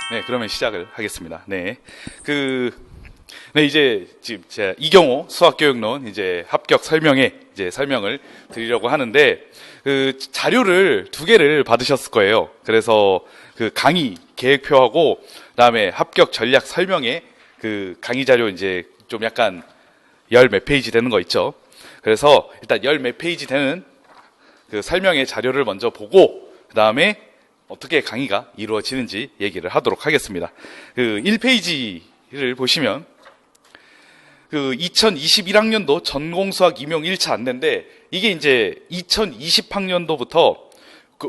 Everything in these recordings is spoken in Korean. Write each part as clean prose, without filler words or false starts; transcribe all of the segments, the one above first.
네, 그러면 시작을 하겠습니다. 네. 네, 이제, 지금 제가 이경호 수학교육론 이제 합격 설명회 이제 설명을 드리려고 하는데, 자료를 2개를 받으셨을 거예요. 그래서 강의 계획표하고, 그 다음에 합격 전략 설명회 강의 자료 이제 좀 약간 열 몇 페이지 되는 거 있죠. 그래서 일단 열 몇 페이지 되는 설명회 자료를 먼저 보고, 그 다음에 어떻게 강의가 이루어지는지 얘기를 하도록 하겠습니다. 1페이지를 보시면 2021학년도 전공수학 임용 1차 안내인데, 이게 이제 2020학년도부터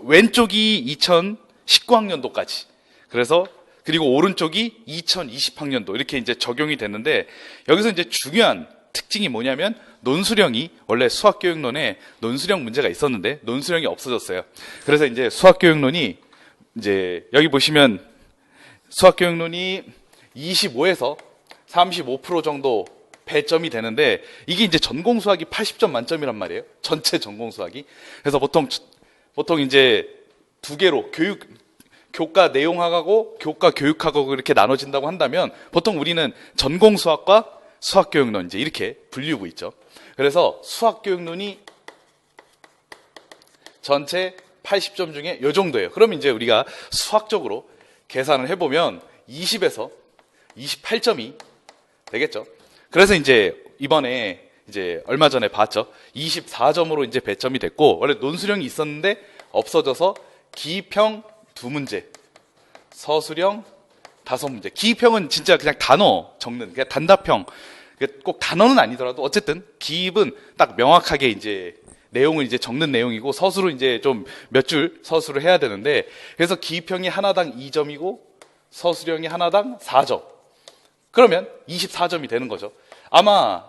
왼쪽이 2019학년도까지, 그리고 오른쪽이 2020학년도 이렇게 이제 적용이 됐는데, 여기서 이제 중요한 특징이 뭐냐면 논술형이 원래 수학교육론에 논술형 문제가 있었는데 논술형이 없어졌어요. 그래서 이제 수학교육론이 이제 여기 보시면 수학교육론이 25에서 35% 정도 배점이 되는데, 이게 이제 전공수학이 80점 만점이란 말이에요. 전체 전공수학이. 그래서 보통 이제 2개로 교과 내용학하고 교과 교육학하고 이렇게 나눠진다고 한다면, 보통 우리는 전공수학과 수학교육론 이제 이렇게 분류고 있죠. 그래서 수학교육론이 전체 80점 중에 요 정도예요. 그럼 이제 우리가 수학적으로 계산을 해보면 20에서 28점이 되겠죠. 그래서 이제 이번에 이제 얼마 전에 봤죠. 24점으로 이제 배점이 됐고, 원래 논술형이 있었는데 없어져서 기입형 2문제, 서술형 5문제. 기입형은 진짜 그냥 단어 적는, 그냥 단답형. 꼭 단어는 아니더라도 어쨌든 기입은 딱 명확하게 이제 내용을 이제 적는 내용이고, 서술은 이제 좀 몇 줄 서술을 해야 되는데, 그래서 기입형이 하나당 2점이고 서술형이 하나당 4점. 그러면 24점이 되는 거죠. 아마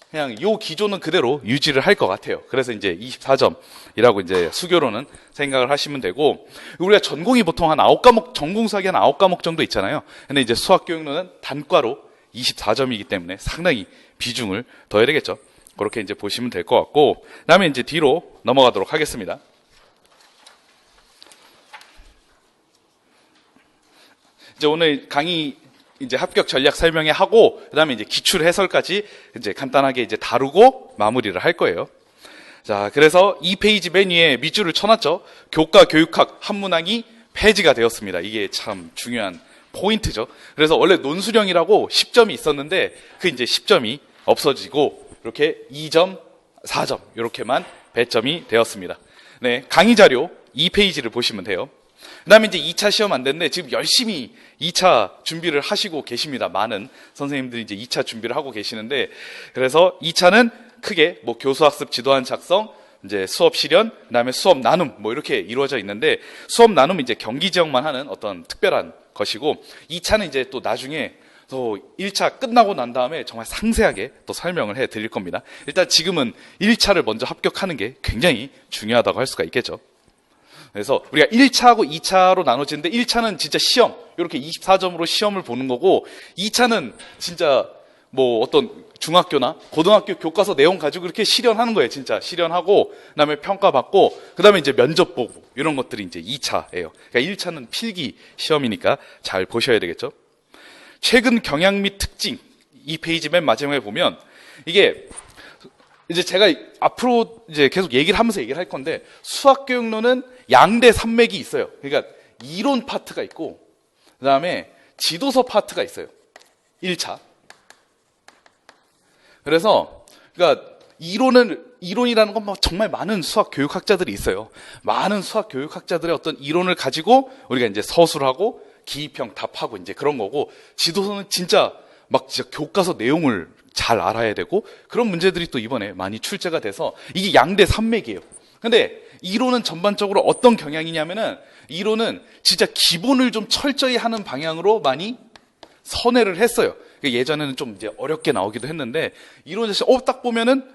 그냥 요 기조는 그대로 유지를 할 것 같아요. 그래서 이제 24점이라고 이제 수교로는 생각을 하시면 되고, 우리가 전공이 보통 한 9과목, 전공수학이 한 9과목 정도 있잖아요. 근데 이제 수학교육론은 단과로 24점이기 때문에 상당히 비중을 둬야 되겠죠. 그렇게 이제 보시면 될 것 같고, 그 다음에 이제 뒤로 넘어가도록 하겠습니다. 이제 오늘 강의 이제 합격 전략 설명회 하고, 그 다음에 이제 기출 해설까지 이제 간단하게 이제 다루고 마무리를 할 거예요. 자, 그래서 2페이지 맨 위에 밑줄을 쳐놨죠. 교과 교육학 한문항이 폐지가 되었습니다. 이게 참 중요한 포인트죠. 그래서 원래 논술형이라고 10점이 있었는데, 이제 10점이 없어지고, 이렇게 2점, 4점, 이렇게만 배점이 되었습니다. 네, 강의 자료 2페이지를 보시면 돼요. 그 다음에 이제 2차 시험 안 됐는데, 지금 열심히 2차 준비를 하시고 계십니다. 많은 선생님들이 이제 2차 준비를 하고 계시는데, 그래서 2차는 크게 뭐 교수학습 지도안 작성, 이제 수업 실현, 그 다음에 수업 나눔, 뭐 이렇게 이루어져 있는데, 수업 나눔은 이제 경기 지역만 하는 어떤 특별한 것이고, 2차는 이제 또 나중에 또 1차 끝나고 난 다음에 정말 상세하게 또 설명을 해 드릴 겁니다. 일단 지금은 1차를 먼저 합격하는 게 굉장히 중요하다고 할 수가 있겠죠. 그래서 우리가 1차하고 2차로 나눠지는데, 1차는 진짜 시험, 이렇게 24점으로 시험을 보는 거고, 2차는 진짜 뭐 어떤 중학교나 고등학교 교과서 내용 가지고 이렇게 실현하는 거예요. 진짜 실현하고, 그 다음에 평가받고, 그 다음에 이제 면접 보고, 이런 것들이 이제 2차예요. 그러니까 1차는 필기 시험이니까 잘 보셔야 되겠죠. 최근 경향 및 특징, 2페이지 맨 마지막에 보면, 이게 이제 제가 앞으로 이제 계속 얘기를 하면서 얘기를 할 건데, 수학교육론은 양대 산맥이 있어요. 그러니까 이론 파트가 있고, 그 다음에 지도서 파트가 있어요. 1차. 그래서, 그러니까 이론이라는 건 막 정말 많은 수학 교육학자들이 있어요. 많은 수학 교육학자들의 어떤 이론을 가지고 우리가 이제 서술하고 기입형 답하고 이제 그런 거고, 지도서는 진짜 교과서 내용을 잘 알아야 되고, 그런 문제들이 또 이번에 많이 출제가 돼서 이게 양대 산맥이에요. 근데 이론은 전반적으로 어떤 경향이냐면은, 이론은 진짜 기본을 좀 철저히 하는 방향으로 많이 선회를 했어요. 예전에는 좀 이제 어렵게 나오기도 했는데, 이론 자체 딱 보면은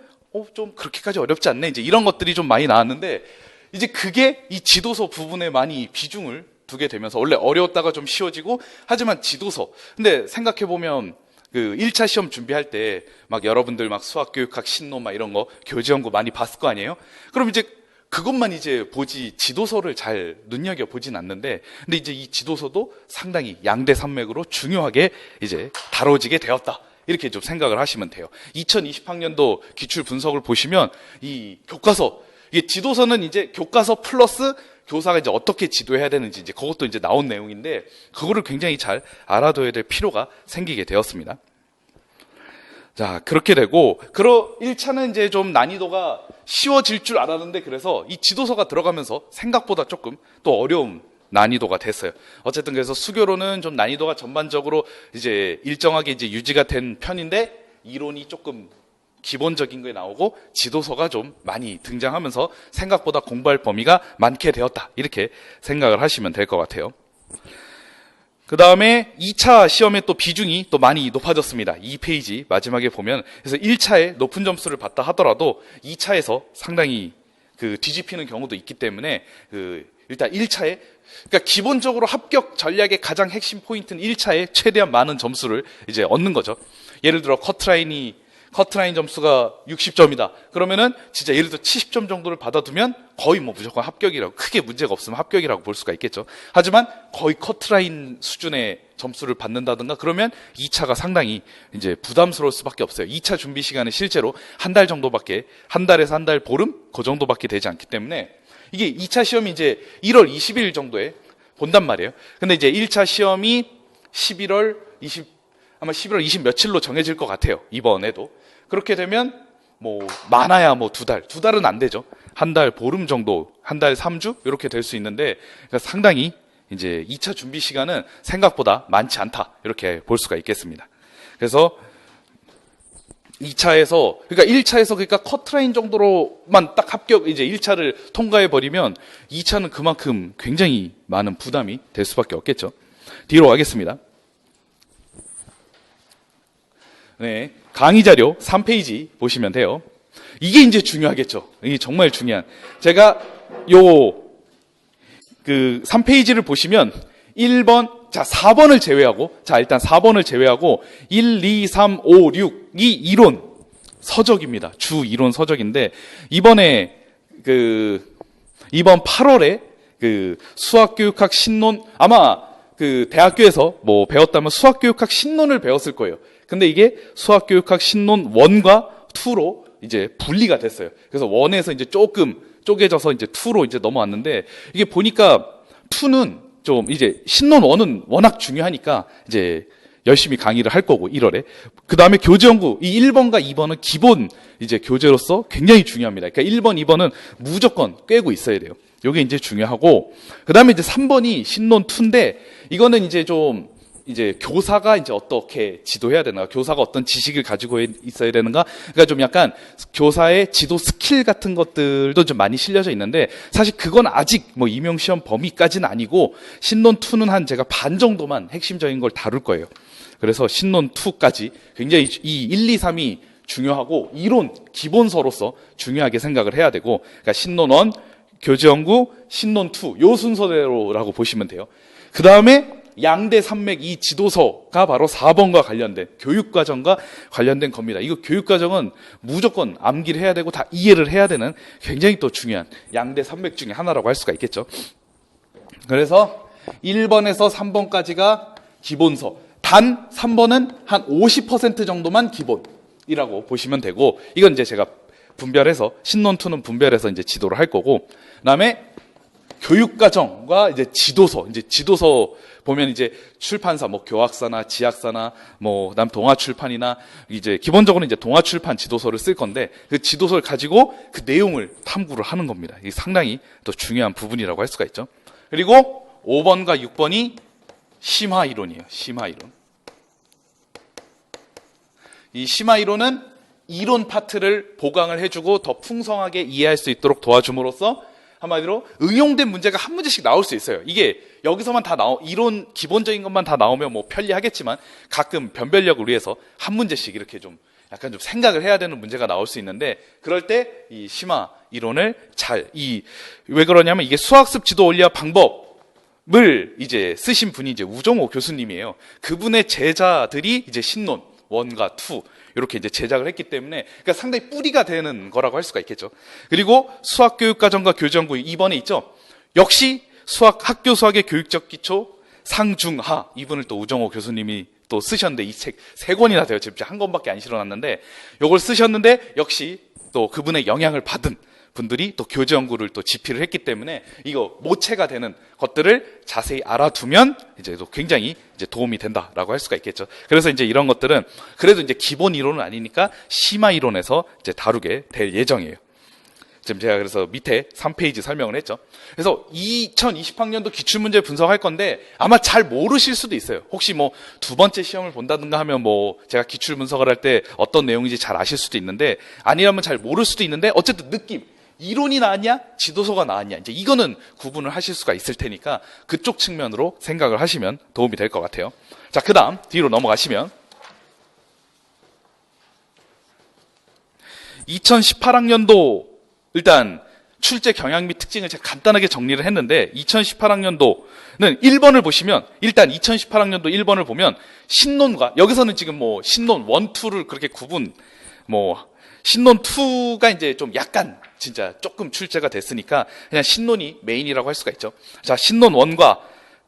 좀 그렇게까지 어렵지 않네, 이제 이런 것들이 좀 많이 나왔는데, 이제 그게 이 지도서 부분에 많이 비중을 두게 되면서, 원래 어려웠다가 좀 쉬워지고, 하지만 지도서, 근데 생각해 보면 1차 시험 준비할 때 여러분들 수학교육학 신론 이런 거 교재연구 많이 봤을 거 아니에요? 그럼 이제 그것만 이제 보지 지도서를 잘 눈여겨보진 않는데, 근데 이제 이 지도서도 상당히 양대 산맥으로 중요하게 이제 다뤄지게 되었다. 이렇게 좀 생각을 하시면 돼요. 2020학년도 기출 분석을 보시면 이 교과서, 이게 지도서는 이제 교과서 플러스 교사가 이제 어떻게 지도해야 되는지 이제 그것도 이제 나온 내용인데, 그거를 굉장히 잘 알아둬야 될 필요가 생기게 되었습니다. 자, 그렇게 되고, 1차는 이제 좀 난이도가 쉬워질 줄 알았는데, 그래서 이 지도서가 들어가면서 생각보다 조금 또 어려운 난이도가 됐어요. 어쨌든 그래서 수교로는 좀 난이도가 전반적으로 이제 일정하게 이제 유지가 된 편인데, 이론이 조금 기본적인 게 나오고 지도서가 좀 많이 등장하면서 생각보다 공부할 범위가 많게 되었다. 이렇게 생각을 하시면 될 것 같아요. 그 다음에 2차 시험의 또 비중이 또 많이 높아졌습니다. 2페이지 마지막에 보면, 그래서 1차에 높은 점수를 받다 하더라도 2차에서 상당히 뒤집히는 경우도 있기 때문에 일단 1차에, 그러니까 기본적으로 합격 전략의 가장 핵심 포인트는 1차에 최대한 많은 점수를 이제 얻는 거죠. 예를 들어 커트라인 점수가 60점이다. 그러면은 진짜 예를 들어 70점 정도를 받아두면 거의 뭐 무조건 합격이라고, 크게 문제가 없으면 합격이라고 볼 수가 있겠죠. 하지만 거의 커트라인 수준의 점수를 받는다든가 그러면 2차가 상당히 이제 부담스러울 수밖에 없어요. 2차 준비 시간은 실제로 한 달 정도밖에, 한 달에서 한 달 보름? 그 정도밖에 되지 않기 때문에 이게 2차 시험이 이제 1월 20일 정도에 본단 말이에요. 근데 이제 1차 시험이 아마 11월 20 며칠로 정해질 것 같아요. 이번에도. 그렇게 되면 뭐 많아야 뭐 두 달은 안 되죠. 한 달 보름 정도, 한 달 3주 이렇게 될 수 있는데, 그러니까 상당히 이제 2차 준비 시간은 생각보다 많지 않다. 이렇게 볼 수가 있겠습니다. 그래서 2차에서, 그러니까 1차에서 그러니까 커트라인 정도로만 딱 합격, 이제 1차를 통과해 버리면 2차는 그만큼 굉장히 많은 부담이 될 수밖에 없겠죠. 뒤로 가겠습니다. 네, 강의 자료 3페이지 보시면 돼요. 이게 이제 중요하겠죠. 이게 정말 중요한. 제가 3페이지를 보시면 1번, 자, 4번을 제외하고, 일단 4번을 제외하고 1, 2, 3, 5, 6이 이론 서적입니다. 주 이론 서적인데, 이번 8월에 수학교육학 신론, 아마 대학교에서 뭐 배웠다면 수학교육학 신론을 배웠을 거예요. 근데 이게 수학교육학 신론 1과 2로 이제 분리가 됐어요. 그래서 1에서 이제 조금 쪼개져서 이제 2로 이제 넘어왔는데, 이게 보니까 2는 좀 이제 신론 1은 워낙 중요하니까 이제 열심히 강의를 할 거고 1월에. 그 다음에 교재연구, 이 1번과 2번은 기본 이제 교재로서 굉장히 중요합니다. 그러니까 1번, 2번은 무조건 꿰고 있어야 돼요. 요게 이제 중요하고, 그 다음에 이제 3번이 신론 2인데, 이거는 이제 좀 이제 교사가 이제 어떻게 지도해야 되는가, 교사가 어떤 지식을 가지고 있어야 되는가, 그러니까 좀 약간 교사의 지도 스킬 같은 것들도 좀 많이 실려져 있는데, 사실 그건 아직 뭐 임용시험 범위까지는 아니고, 신론 2는 한 제가 반 정도만 핵심적인 걸 다룰 거예요. 그래서 신론 2까지 굉장히 이 1, 2, 3이 중요하고 이론 기본서로서 중요하게 생각을 해야 되고, 그러니까 신론 1, 교재연구, 신론 2, 요 순서대로라고 보시면 돼요. 그 다음에 양대 산맥 이 지도서가 바로 4번과 관련된, 교육과정과 관련된 겁니다. 이거 교육과정은 무조건 암기를 해야 되고 다 이해를 해야 되는 굉장히 또 중요한 양대 산맥 중에 하나라고 할 수가 있겠죠. 그래서 1번에서 3번까지가 기본서, 단 3번은 한 50% 정도만 기본이라고 보시면 되고, 이건 이제 제가 분별해서, 신론 2는 분별해서 이제 지도를 할 거고, 그 다음에 교육과정과 이제 지도서 보면 이제 출판사, 뭐 교학사나 지학사나 뭐 그다음 동아출판이나 이제 기본적으로 이제 동아출판 지도서를 쓸 건데, 그 지도서를 가지고 그 내용을 탐구를 하는 겁니다. 이게 상당히 또 중요한 부분이라고 할 수가 있죠. 그리고 5번과 6번이 심화 이론이에요. 심화 이론. 이 심화 이론은 이론 파트를 보강을 해주고 더 풍성하게 이해할 수 있도록 도와줌으로써 한마디로 응용된 문제가 한 문제씩 나올 수 있어요. 이게 여기서만 다 이론 기본적인 것만 다 나오면 뭐 편리하겠지만, 가끔 변별력을 위해서 한 문제씩 이렇게 좀 약간 좀 생각을 해야 되는 문제가 나올 수 있는데, 그럴 때 이 심화 이론을 왜 그러냐면, 이게 수학습 지도 원리와 방법을 이제 쓰신 분이 이제 우정호 교수님이에요. 그분의 제자들이 이제 신론 1과 2 이렇게 이제 제작을 했기 때문에 그러니까 상당히 뿌리가 되는 거라고 할 수가 있겠죠. 그리고 수학교육과정과 교재연구 2번에 있죠. 역시 학교 수학의 교육적 기초 상중하, 이분을 또 우정호 교수님이 또 쓰셨는데 이 책 3권이나 돼요. 지금 한 권밖에 안 실어놨는데 요걸 쓰셨는데 역시 또 그분의 영향을 받은 분들이 또 교재 연구를 또 집필을 했기 때문에 이거 모체가 되는 것들을 자세히 알아두면 이제 또 굉장히 이제 도움이 된다라고 할 수가 있겠죠. 그래서 이제 이런 것들은 그래도 이제 기본 이론은 아니니까 심화 이론에서 이제 다루게 될 예정이에요. 지금 제가 그래서 밑에 3페이지 설명을 했죠. 그래서 2020학년도 기출문제 분석할 건데 아마 잘 모르실 수도 있어요. 혹시 뭐 2번째 시험을 본다든가 하면 뭐 제가 기출 분석을 할 때 어떤 내용인지 잘 아실 수도 있는데 아니라면 잘 모를 수도 있는데 어쨌든 느낌, 이론이 나왔냐 지도서가 나왔냐 이제 이거는 구분을 하실 수가 있을 테니까 그쪽 측면으로 생각을 하시면 도움이 될 것 같아요. 자, 그 다음 뒤로 넘어가시면 2018학년도 일단 출제 경향 및 특징을 제가 간단하게 정리를 했는데 2018학년도는 1번을 보시면 일단 2018학년도 1번을 보면 신논과 여기서는 지금 뭐 신논 1, 2를 그렇게 구분 신논 2가 이제 좀 약간 진짜 조금 출제가 됐으니까 그냥 신논이 메인이라고 할 수가 있죠. 자, 신논 1과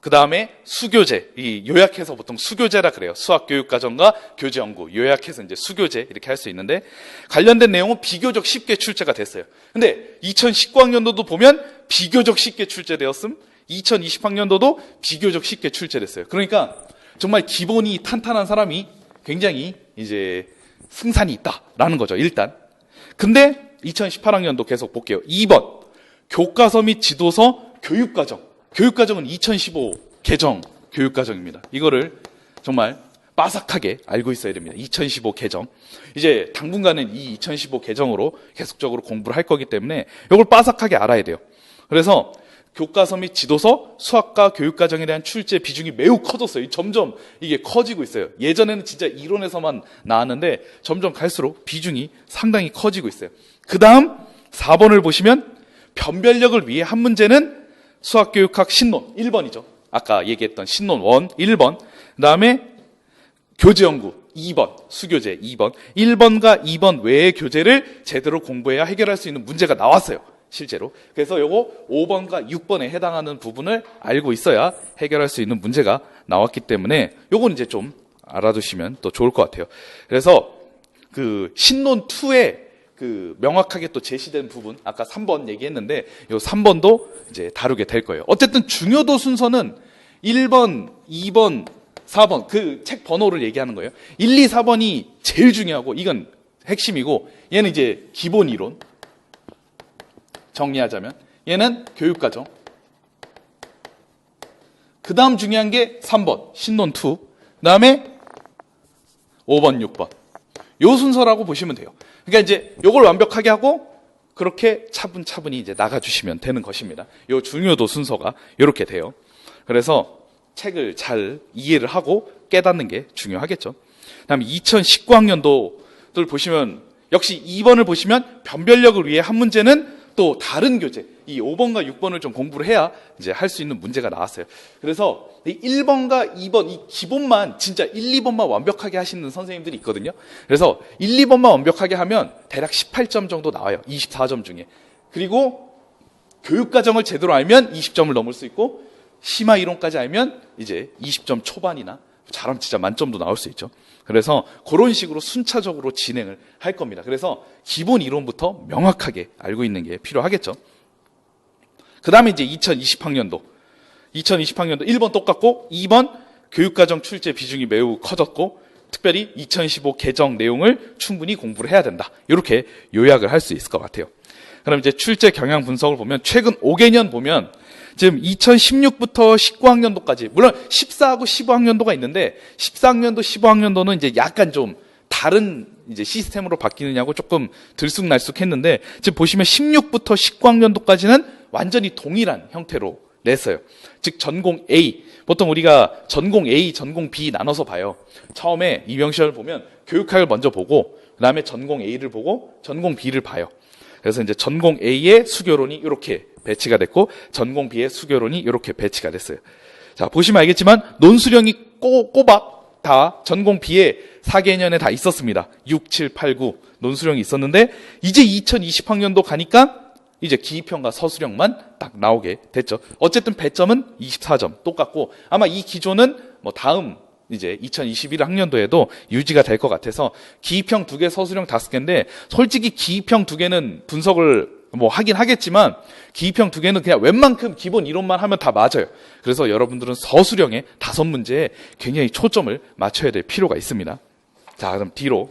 그 다음에 수교재, 이 요약해서 보통 수교재라 그래요. 수학교육과정과 교재연구, 요약해서 이제 수교재 이렇게 할 수 있는데 관련된 내용은 비교적 쉽게 출제가 됐어요. 근데 2019학년도도 보면 비교적 쉽게 출제되었음, 2020학년도도 비교적 쉽게 출제됐어요. 그러니까 정말 기본이 탄탄한 사람이 굉장히 이제 승산이 있다라는 거죠, 일단. 근데 2018학년도 계속 볼게요. 2번, 교과서 및 지도서 교육과정. 교육과정은 2015 개정 교육과정입니다. 이거를 정말 빠삭하게 알고 있어야 됩니다. 2015 개정. 이제 당분간은 이 2015 개정으로 계속적으로 공부를 할 거기 때문에 이걸 빠삭하게 알아야 돼요. 그래서 교과서 및 지도서, 수학과 교육과정에 대한 출제 비중이 매우 커졌어요. 점점 이게 커지고 있어요. 예전에는 진짜 이론에서만 나왔는데 점점 갈수록 비중이 상당히 커지고 있어요. 그 다음 4번을 보시면 변별력을 위해 한 문제는 수학교육학 신논 1번이죠. 아까 얘기했던 신논 1, 1번. 그 다음에 교재연구 2번, 수교재 2번. 1번과 2번 외의 교재를 제대로 공부해야 해결할 수 있는 문제가 나왔어요. 실제로. 그래서 요거 5번과 6번에 해당하는 부분을 알고 있어야 해결할 수 있는 문제가 나왔기 때문에 요건 이제 좀 알아두시면 또 좋을 것 같아요. 그래서 그 신논 2에 그 명확하게 또 제시된 부분, 아까 3번 얘기했는데 요 3번도 이제 다루게 될 거예요. 어쨌든 중요도 순서는 1번, 2번, 4번 그 책 번호를 얘기하는 거예요. 1, 2, 4번이 제일 중요하고 이건 핵심이고 얘는 이제 기본 이론 정리하자면 얘는 교육과정. 그 다음 중요한 게 3번 신논 2, 그 다음에 5번, 6번 요 순서라고 보시면 돼요. 그러니까 이제 요걸 완벽하게 하고 그렇게 차분차분히 이제 나가주시면 되는 것입니다. 요 중요도 순서가 이렇게 돼요. 그래서 책을 잘 이해를 하고 깨닫는 게 중요하겠죠. 그다음에 2019학년도를 보시면 역시 2번을 보시면 변별력을 위해 한 문제는 또 다른 교재, 이 5번과 6번을 좀 공부를 해야 이제 할 수 있는 문제가 나왔어요. 그래서 이 1번과 2번, 이 기본만 진짜 1, 2번만 완벽하게 하시는 선생님들이 있거든요. 그래서 1, 2번만 완벽하게 하면 대략 18점 정도 나와요. 24점 중에. 그리고 교육과정을 제대로 알면 20점을 넘을 수 있고 심화 이론까지 알면 이제 20점 초반이나 잘하면 진짜 만점도 나올 수 있죠. 그래서 그런 식으로 순차적으로 진행을 할 겁니다. 그래서 기본 이론부터 명확하게 알고 있는 게 필요하겠죠. 그 다음에 이제 2020학년도 1번 똑같고 2번 교육과정 출제 비중이 매우 커졌고 특별히 2015 개정 내용을 충분히 공부를 해야 된다. 이렇게 요약을 할 수 있을 것 같아요. 그럼 이제 출제 경향 분석을 보면 최근 5개년 보면 지금 2016부터 19학년도까지 물론 14하고 15학년도가 있는데 14학년도, 15학년도는 이제 약간 좀 다른 이제 시스템으로 바뀌느냐고 조금 들쑥날쑥했는데 지금 보시면 16부터 19학년도까지는 완전히 동일한 형태로 냈어요. 즉 전공 A, 보통 우리가 전공 A, 전공 B 나눠서 봐요. 처음에 이명시험을 보면 교육학을 먼저 보고 그 다음에 전공 A를 보고 전공 B를 봐요. 그래서 이제 전공 A의 수교론이 이렇게 배치가 됐고 전공 B의 수교론이 이렇게 배치가 됐어요. 자, 보시면 알겠지만 논술형이 꼬박 다 전공 B의 4개년에 다 있었습니다. 6, 7, 8, 9 논술형이 있었는데 이제 2020학년도 가니까 이제 기입형과 서술형만 딱 나오게 됐죠. 어쨌든 배점은 24점 똑같고 아마 이 기조는 뭐 다음 이제 2021학년도에도 유지가 될 것 같아서 기입형 2개, 서술형 5개인데 솔직히 기입형 2개는 분석을 뭐 하긴 하겠지만 기입형 2개는 그냥 웬만큼 기본 이론만 하면 다 맞아요. 그래서 여러분들은 서술형의 5문제에 굉장히 초점을 맞춰야 될 필요가 있습니다. 자, 그럼 뒤로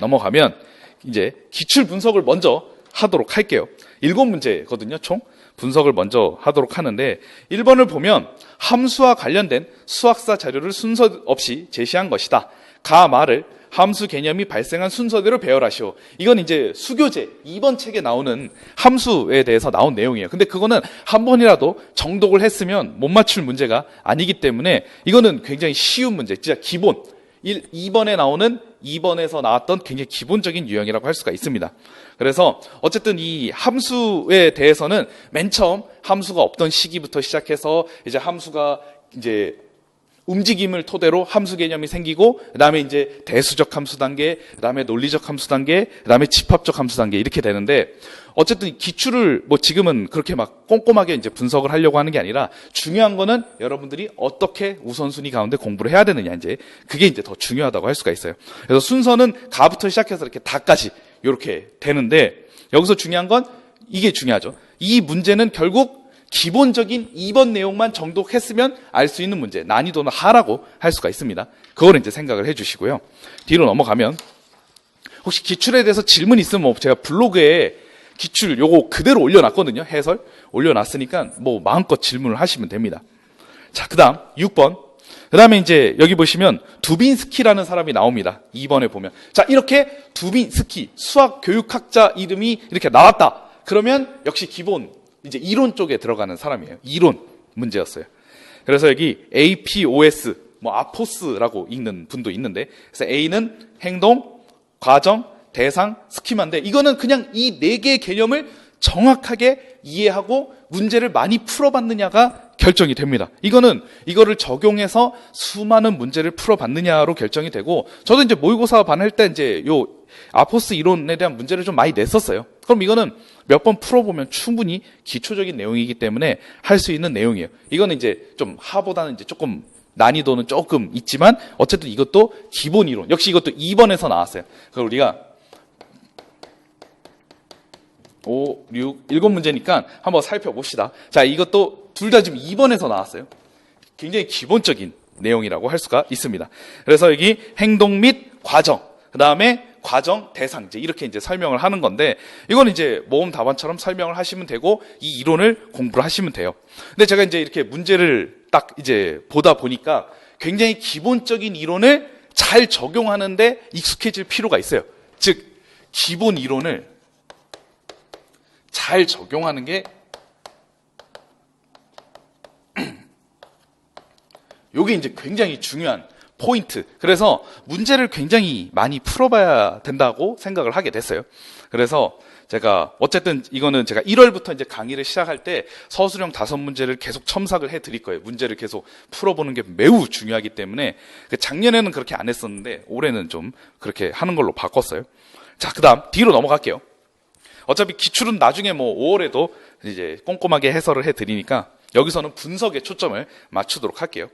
넘어가면 이제 기출 분석을 먼저 하도록 할게요. 7문제거든요, 총. 분석을 먼저 하도록 하는데 1번을 보면 함수와 관련된 수학사 자료를 순서 없이 제시한 것이다. 가 말을 함수 개념이 발생한 순서대로 배열하시오. 이건 이제 수교재 2번 책에 나오는 함수에 대해서 나온 내용이에요. 근데 그거는 한 번이라도 정독을 했으면 못 맞출 문제가 아니기 때문에 이거는 굉장히 쉬운 문제, 진짜 기본. 2번에 나오는 2번에서 나왔던 굉장히 기본적인 유형이라고 할 수가 있습니다. 그래서 어쨌든 이 함수에 대해서는 맨 처음 함수가 없던 시기부터 시작해서 이제 함수가 이제 움직임을 토대로 함수 개념이 생기고 그다음에 이제 대수적 함수 단계, 그다음에 논리적 함수 단계, 그다음에 집합적 함수 단계 이렇게 되는데 어쨌든 기출을 뭐 지금은 그렇게 막 꼼꼼하게 이제 분석을 하려고 하는 게 아니라 중요한 거는 여러분들이 어떻게 우선순위 가운데 공부를 해야 되느냐 이제 그게 이제 더 중요하다고 할 수가 있어요. 그래서 순서는 가부터 시작해서 이렇게 다까지 이렇게 되는데 여기서 중요한 건 이게 중요하죠. 이 문제는 결국 기본적인 2번 내용만 정독했으면 알 수 있는 문제, 난이도는 하라고 할 수가 있습니다. 그걸 이제 생각을 해주시고요. 뒤로 넘어가면 혹시 기출에 대해서 질문 있으면 뭐 제가 블로그에 기출 요거 그대로 올려놨거든요. 해설 올려놨으니까 뭐 마음껏 질문을 하시면 됩니다. 자, 그다음 6번. 그다음에 이제 여기 보시면 두빈스키라는 사람이 나옵니다. 2번에 보면 자 이렇게 두빈스키 수학 교육학자 이름이 이렇게 나왔다. 그러면 역시 기본 이제 이론 쪽에 들어가는 사람이에요. 이론 문제였어요. 그래서 여기 APOS, 뭐 아포스라고 읽는 분도 있는데, 그래서 A는 행동, 과정, 대상, 스키마인데 이거는 그냥 이 4개의 개념을 정확하게 이해하고 문제를 많이 풀어봤느냐가 결정이 됩니다. 이거를 적용해서 수많은 문제를 풀어봤느냐로 결정이 되고, 저도 이제 모의고사 반할 때 이제 요 아포스 이론에 대한 문제를 좀 많이 냈었어요. 그럼 이거는 몇 번 풀어보면 충분히 기초적인 내용이기 때문에 할 수 있는 내용이에요. 이거는 이제 좀 하보다는 이제 조금 난이도는 조금 있지만 어쨌든 이것도 기본 이론. 역시 이것도 2번에서 나왔어요. 그럼 우리가 5, 6, 7문제니까 한번 살펴봅시다. 자, 이것도 둘 다 지금 2번에서 나왔어요. 굉장히 기본적인 내용이라고 할 수가 있습니다. 그래서 여기 행동 및 과정, 그 다음에 과정, 대상, 이렇게 이제 설명을 하는 건데, 이건 이제 모음 답안처럼 설명을 하시면 되고, 이 이론을 공부를 하시면 돼요. 근데 제가 이제 이렇게 문제를 딱 이제 보다 보니까 굉장히 기본적인 이론을 잘 적용하는데 익숙해질 필요가 있어요. 즉, 기본 이론을 잘 적용하는 게 요게 이제 굉장히 중요한 포인트. 그래서 문제를 굉장히 많이 풀어봐야 된다고 생각을 하게 됐어요. 그래서 제가 어쨌든 이거는 제가 1월부터 이제 강의를 시작할 때 서술형 5문제를 계속 첨삭을 해드릴 거예요. 문제를 계속 풀어보는 게 매우 중요하기 때문에 작년에는 그렇게 안 했었는데 올해는 좀 그렇게 하는 걸로 바꿨어요. 자, 그다음 뒤로 넘어갈게요. 어차피 기출은 나중에 뭐 5월에도 이제 꼼꼼하게 해설을 해드리니까 여기서는 분석에 초점을 맞추도록 할게요.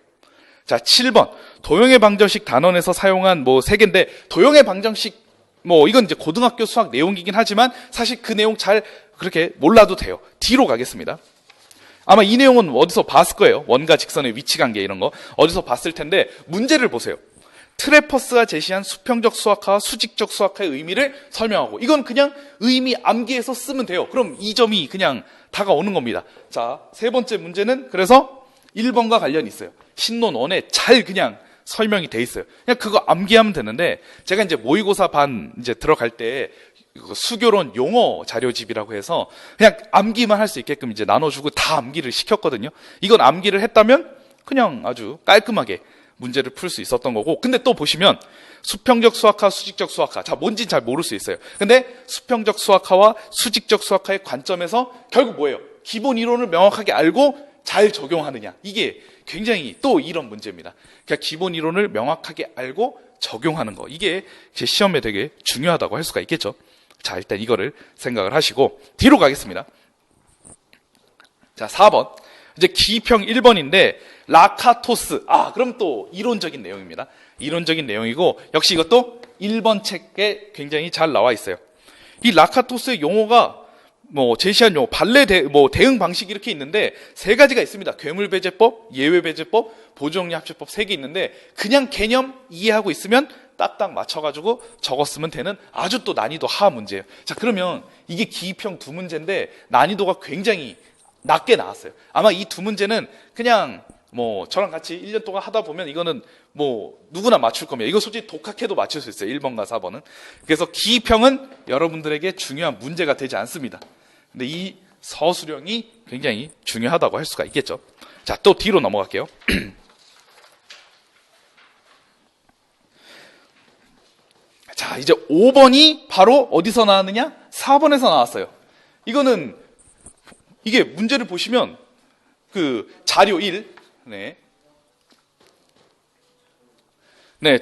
자, 7번. 도형의 방정식 단원에서 사용한 뭐 3개인데, 도형의 방정식, 뭐 이건 이제 고등학교 수학 내용이긴 하지만 사실 그 내용 잘 그렇게 몰라도 돼요. 뒤로 가겠습니다. 아마 이 내용은 어디서 봤을 거예요. 원과 직선의 위치 관계 이런 거. 어디서 봤을 텐데, 문제를 보세요. 트래퍼스가 제시한 수평적 수학화와 수직적 수학화의 의미를 설명하고, 이건 그냥 의미 암기해서 쓰면 돼요. 그럼 이 점이 그냥 다가오는 겁니다. 자, 3번째 문제는 그래서 1번과 관련이 있어요. 신론 1에 잘 그냥 설명이 돼 있어요. 그냥 그거 암기하면 되는데, 제가 이제 모의고사 반 이제 들어갈 때 수교론 용어 자료집이라고 해서 그냥 암기만 할 수 있게끔 이제 나눠주고 다 암기를 시켰거든요. 이건 암기를 했다면 그냥 아주 깔끔하게 문제를 풀 수 있었던 거고, 근데 또 보시면 수평적 수학화, 수직적 수학화, 자, 뭔지 잘 모를 수 있어요. 근데 수평적 수학화와 수직적 수학화의 관점에서 결국 뭐예요? 기본 이론을 명확하게 알고 잘 적용하느냐. 이게 굉장히 또 이런 문제입니다. 그러니까 기본 이론을 명확하게 알고 적용하는 거. 이게 제 시험에 되게 중요하다고 할 수가 있겠죠. 자, 일단 이거를 생각을 하시고 뒤로 가겠습니다. 자, 4번. 이제 기평 1번인데 라카토스. 그럼 또 이론적인 내용입니다. 이론적인 내용이고 역시 이것도 1번 책에 굉장히 잘 나와 있어요. 이 라카토스의 용어가 제시한 용어, 대응 방식이 이렇게 있는데 세 가지가 있습니다. 괴물배제법, 예외배제법, 보조정리합체법 3개 있는데 그냥 개념 이해하고 있으면 딱딱 맞춰가지고 적었으면 되는 아주 또 난이도 하 문제예요. 자, 그러면 이게 기입형 2문제인데 난이도가 굉장히 낮게 나왔어요. 아마 이 2문제는 그냥 저랑 같이 1년 동안 하다 보면 이거는 누구나 맞출 겁니다. 이거 솔직히 독학해도 맞출 수 있어요. 1번과 4번은. 그래서 기입형은 여러분들에게 중요한 문제가 되지 않습니다. 근데 이 서술형이 굉장히 중요하다고 할 수가 있겠죠. 자, 또 뒤로 넘어갈게요. 자, 이제 5번이 바로 어디서 나왔느냐? 4번에서 나왔어요. 이게 문제를 보시면 자료 1.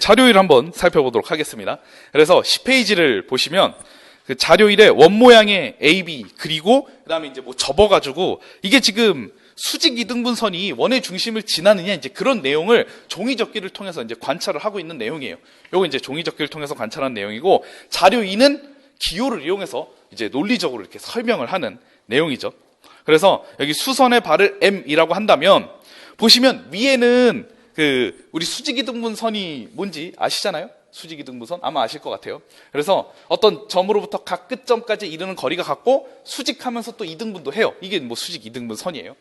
자료 1 한번 살펴보도록 하겠습니다. 그래서 10페이지를 보시면 자료 1에 원 모양의 A, B 그리고 그 다음에 이제 접어가지고 이게 지금 수직 이등분선이 원의 중심을 지나느냐 이제 그런 내용을 종이접기를 통해서 이제 관찰을 하고 있는 내용이에요. 요거 이제 종이접기를 통해서 관찰한 내용이고 자료 2는 기호를 이용해서 이제 논리적으로 이렇게 설명을 하는 내용이죠. 그래서 여기 수선의 발을 M이라고 한다면 보시면 위에는 우리 수직이등분선이 뭔지 아시잖아요? 수직이등분선 아마 아실 것 같아요. 그래서 어떤 점으로부터 각 끝점까지 이르는 거리가 같고 수직하면서 또 이등분도 해요. 이게 수직이등분선이에요.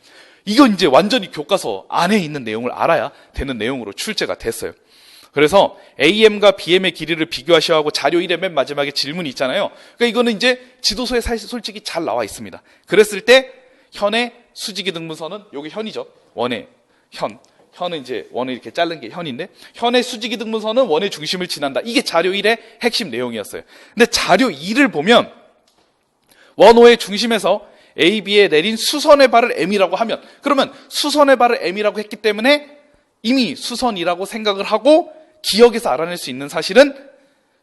이건 이제 완전히 교과서 안에 있는 내용을 알아야 되는 내용으로 출제가 됐어요. 그래서 AM과 BM의 길이를 비교하셔야 하고 자료 1의 맨 마지막에 질문이 있잖아요. 그러니까 이거는 이제 지도서에 사실 솔직히 잘 나와 있습니다. 그랬을 때 현의 수직이등분선은 여기 현이죠. 원의 현은 이제 원을 이렇게 자른 게 현인데 현의 수직이등분선은 원의 중심을 지난다. 이게 자료 1의 핵심 내용이었어요. 근데 자료 2를 보면 원호의 중심에서 A, B에 내린 수선의 발을 M이라고 하면 그러면 수선의 발을 M이라고 했기 때문에 이미 수선이라고 생각을 하고 기억에서 알아낼 수 있는 사실은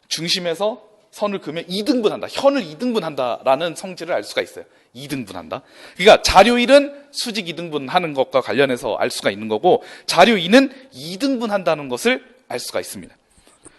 중심에서 선을 그으면 2등분한다. 현을 2등분한다라는 성질을 알 수가 있어요. 2등분한다. 그러니까 자료 1은 수직 2등분하는 것과 관련해서 알 수가 있는 거고 자료 2는 2등분한다는 것을 알 수가 있습니다.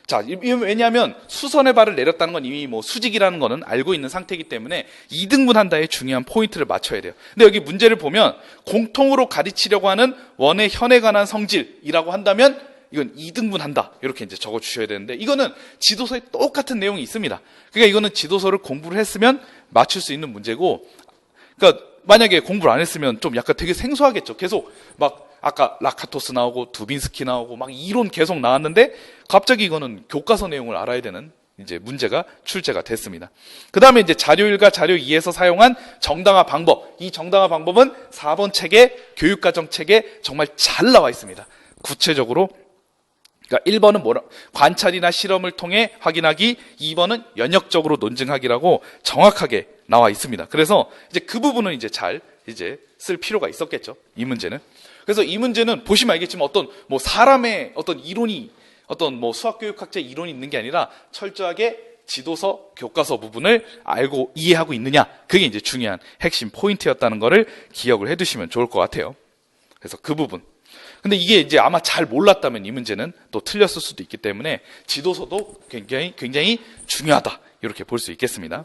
자, 왜냐하면 수선의 발을 내렸다는 건 이미 수직이라는 거는 알고 있는 상태이기 때문에 2등분한다에 중요한 포인트를 맞춰야 돼요. 근데 여기 문제를 보면 공통으로 가르치려고 하는 원의 현에 관한 성질이라고 한다면 이건 2등분한다. 이렇게 이제 적어 주셔야 되는데 이거는 지도서에 똑같은 내용이 있습니다. 그러니까 이거는 지도서를 공부를 했으면 맞출 수 있는 문제고 그러니까 만약에 공부를 안 했으면 좀 약간 되게 생소하겠죠. 계속 아까 라카토스 나오고 두빈스키 나오고 이론 계속 나왔는데 갑자기 이거는 교과서 내용을 알아야 되는 이제 문제가 출제가 됐습니다. 그 다음에 이제 자료 1과 자료 2에서 사용한 정당화 방법. 이 정당화 방법은 4번 책에 교육과정 책에 정말 잘 나와 있습니다. 구체적으로 그러니까 1번은 관찰이나 실험을 통해 확인하기, 2번은 연역적으로 논증하기라고 정확하게 나와 있습니다. 그래서 이제 그 부분은 이제 잘 쓸 필요가 있었겠죠. 이 문제는. 그래서 이 문제는 보시면 알겠지만 사람의 어떤 이론이 수학교육학자 이론이 있는 게 아니라 철저하게 지도서, 교과서 부분을 알고 이해하고 있느냐. 그게 이제 중요한 핵심 포인트였다는 거를 기억을 해두시면 좋을 것 같아요. 그래서 그 부분. 근데 이게 이제 아마 잘 몰랐다면 이 문제는 또 틀렸을 수도 있기 때문에 지도서도 굉장히 중요하다. 이렇게 볼 수 있겠습니다.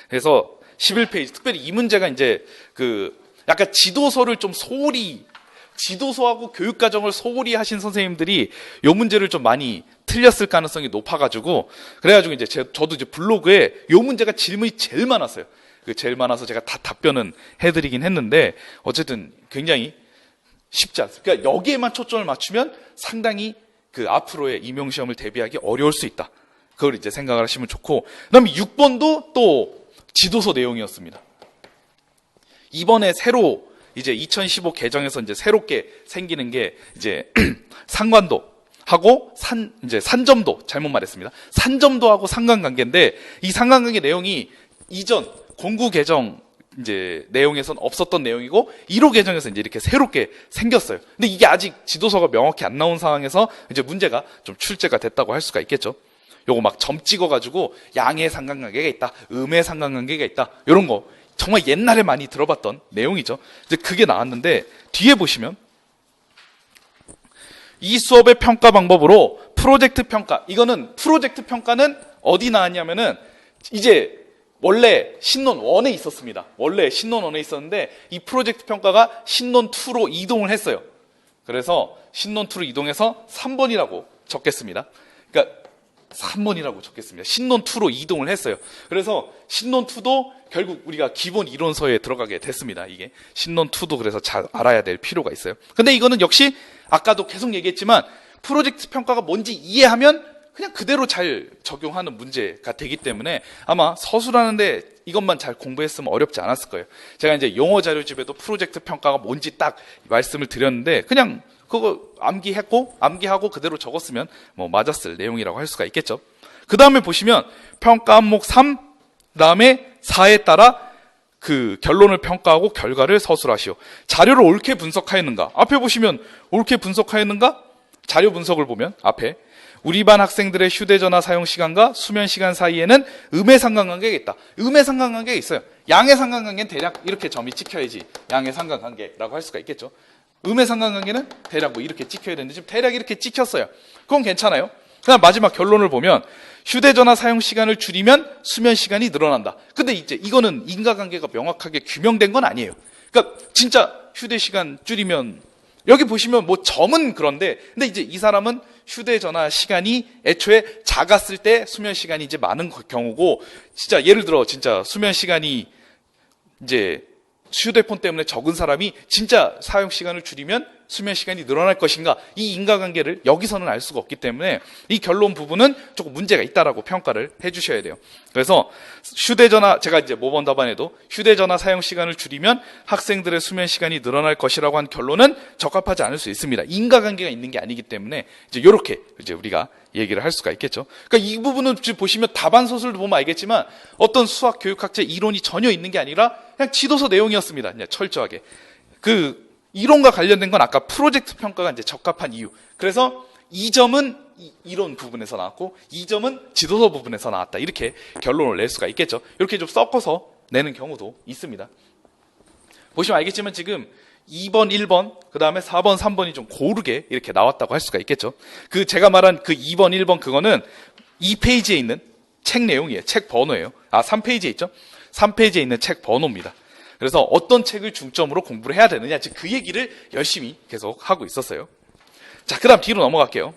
그래서 11페이지, 특별히 이 문제가 이제 약간 지도서를 좀 지도서하고 교육과정을 소홀히 하신 선생님들이 이 문제를 좀 많이 틀렸을 가능성이 높아가지고, 그래가지고 이제 저도 이제 블로그에 이 문제가 질문이 제일 많았어요. 제일 많아서 제가 다 답변은 해드리긴 했는데, 어쨌든 굉장히 쉽지 않습니다. 그러니까 여기에만 초점을 맞추면 상당히 앞으로의 임용시험을 대비하기 어려울 수 있다. 그걸 이제 생각을 하시면 좋고, 그 다음에 6번도 또 지도서 내용이었습니다. 이번에 새로 이제 2015 개정에서 이제 새롭게 생기는 게 이제 상관도 하고 산점도, 잘못 말했습니다. 산점도하고 상관관계인데 이 상관관계 내용이 이전 공구 개정 이제 내용에선 없었던 내용이고 1호 개정에서 이제 이렇게 새롭게 생겼어요. 근데 이게 아직 지도서가 명확히 안 나온 상황에서 이제 문제가 좀 출제가 됐다고 할 수가 있겠죠. 요거 막 점 찍어가지고 양의 상관관계가 있다, 음의 상관관계가 있다, 이런 거 정말 옛날에 많이 들어봤던 내용이죠. 이제 그게 나왔는데 뒤에 보시면 이 수업의 평가 방법으로 프로젝트 평가, 이거는 프로젝트 평가는 어디 나왔냐면은 이제 원래 신논 1에 있었습니다. 원래 신논 1에 있었는데 이 프로젝트 평가가 신논 2로 이동을 했어요. 그래서 신논 2로 이동해서 3번이라고 적겠습니다. 그러니까 3번이라고 적겠습니다. 신논 2로 이동을 했어요. 그래서 신논 2도 결국 우리가 기본 이론서에 들어가게 됐습니다. 이게 신논 2도 그래서 잘 알아야 될 필요가 있어요. 근데 이거는 역시 아까도 계속 얘기했지만 프로젝트 평가가 뭔지 이해하면 그냥 그대로 잘 적용하는 문제가 되기 때문에 아마 서술하는데 이것만 잘 공부했으면 어렵지 않았을 거예요. 제가 이제 용어 자료집에도 프로젝트 평가가 뭔지 딱 말씀을 드렸는데 그냥 그거 암기하고 그대로 적었으면 뭐 맞았을 내용이라고 할 수가 있겠죠. 그 다음에 보시면 평가 항목 3, 그 다음에 4에 따라 그 결론을 평가하고 결과를 서술하시오. 자료를 옳게 분석하였는가? 앞에 보시면 옳게 분석하였는가? 자료 분석을 보면 앞에 우리 반 학생들의 휴대전화 사용 시간과 수면 시간 사이에는 음의 상관관계가 있다. 음의 상관관계가 있어요. 양의 상관관계는 대략 이렇게 점이 찍혀야지 양의 상관관계라고 할 수가 있겠죠. 음의 상관관계는 대략 뭐 이렇게 찍혀야 되는데 지금 대략 이렇게 찍혔어요. 그건 괜찮아요. 그다음 마지막 결론을 보면 휴대전화 사용 시간을 줄이면 수면 시간이 늘어난다. 근데 이제 이거는 인과관계가 명확하게 규명된 건 아니에요. 그러니까 진짜 휴대 시간 줄이면 여기 보시면 뭐 점은 그런데 근데 이제 이 사람은 휴대전화 시간이 애초에 작았을 때 수면 시간이 이제 많은 경우고 진짜 예를 들어 진짜 수면 시간이 이제 휴대폰 때문에 적은 사람이 진짜 사용 시간을 줄이면 수면 시간이 늘어날 것인가, 이 인과관계를 여기서는 알 수가 없기 때문에 이 결론 부분은 조금 문제가 있다라고 평가를 해주셔야 돼요. 그래서 휴대전화, 제가 이제 모범 답안에도 휴대전화 사용 시간을 줄이면 학생들의 수면 시간이 늘어날 것이라고 한 결론은 적합하지 않을 수 있습니다. 인과관계가 있는 게 아니기 때문에 이제 이렇게 이제 우리가 얘기를 할 수가 있겠죠. 그러니까 이 부분은 지금 보시면 답안 서술도 보면 알겠지만 어떤 수학 교육학제 이론이 전혀 있는 게 아니라 그냥 지도서 내용이었습니다. 그냥 철저하게. 그 이론과 관련된 건 아까 프로젝트 평가가 이제 적합한 이유. 그래서 이 점은 이론 부분에서 나왔고 이 점은 지도서 부분에서 나왔다. 이렇게 결론을 낼 수가 있겠죠. 이렇게 좀 섞어서 내는 경우도 있습니다. 보시면 알겠지만 지금 2번, 1번, 그 다음에 4번, 3번이 좀 고르게 이렇게 나왔다고 할 수가 있겠죠. 그 제가 말한 그 2번, 1번 그거는 2페이지에 있는 책 내용이에요. 책 번호예요. 3페이지에 있죠. 3페이지에 있는 책 번호입니다. 그래서 어떤 책을 중점으로 공부를 해야 되느냐, 즉 그 얘기를 열심히 계속 하고 있었어요. 자, 그 다음 뒤로 넘어갈게요.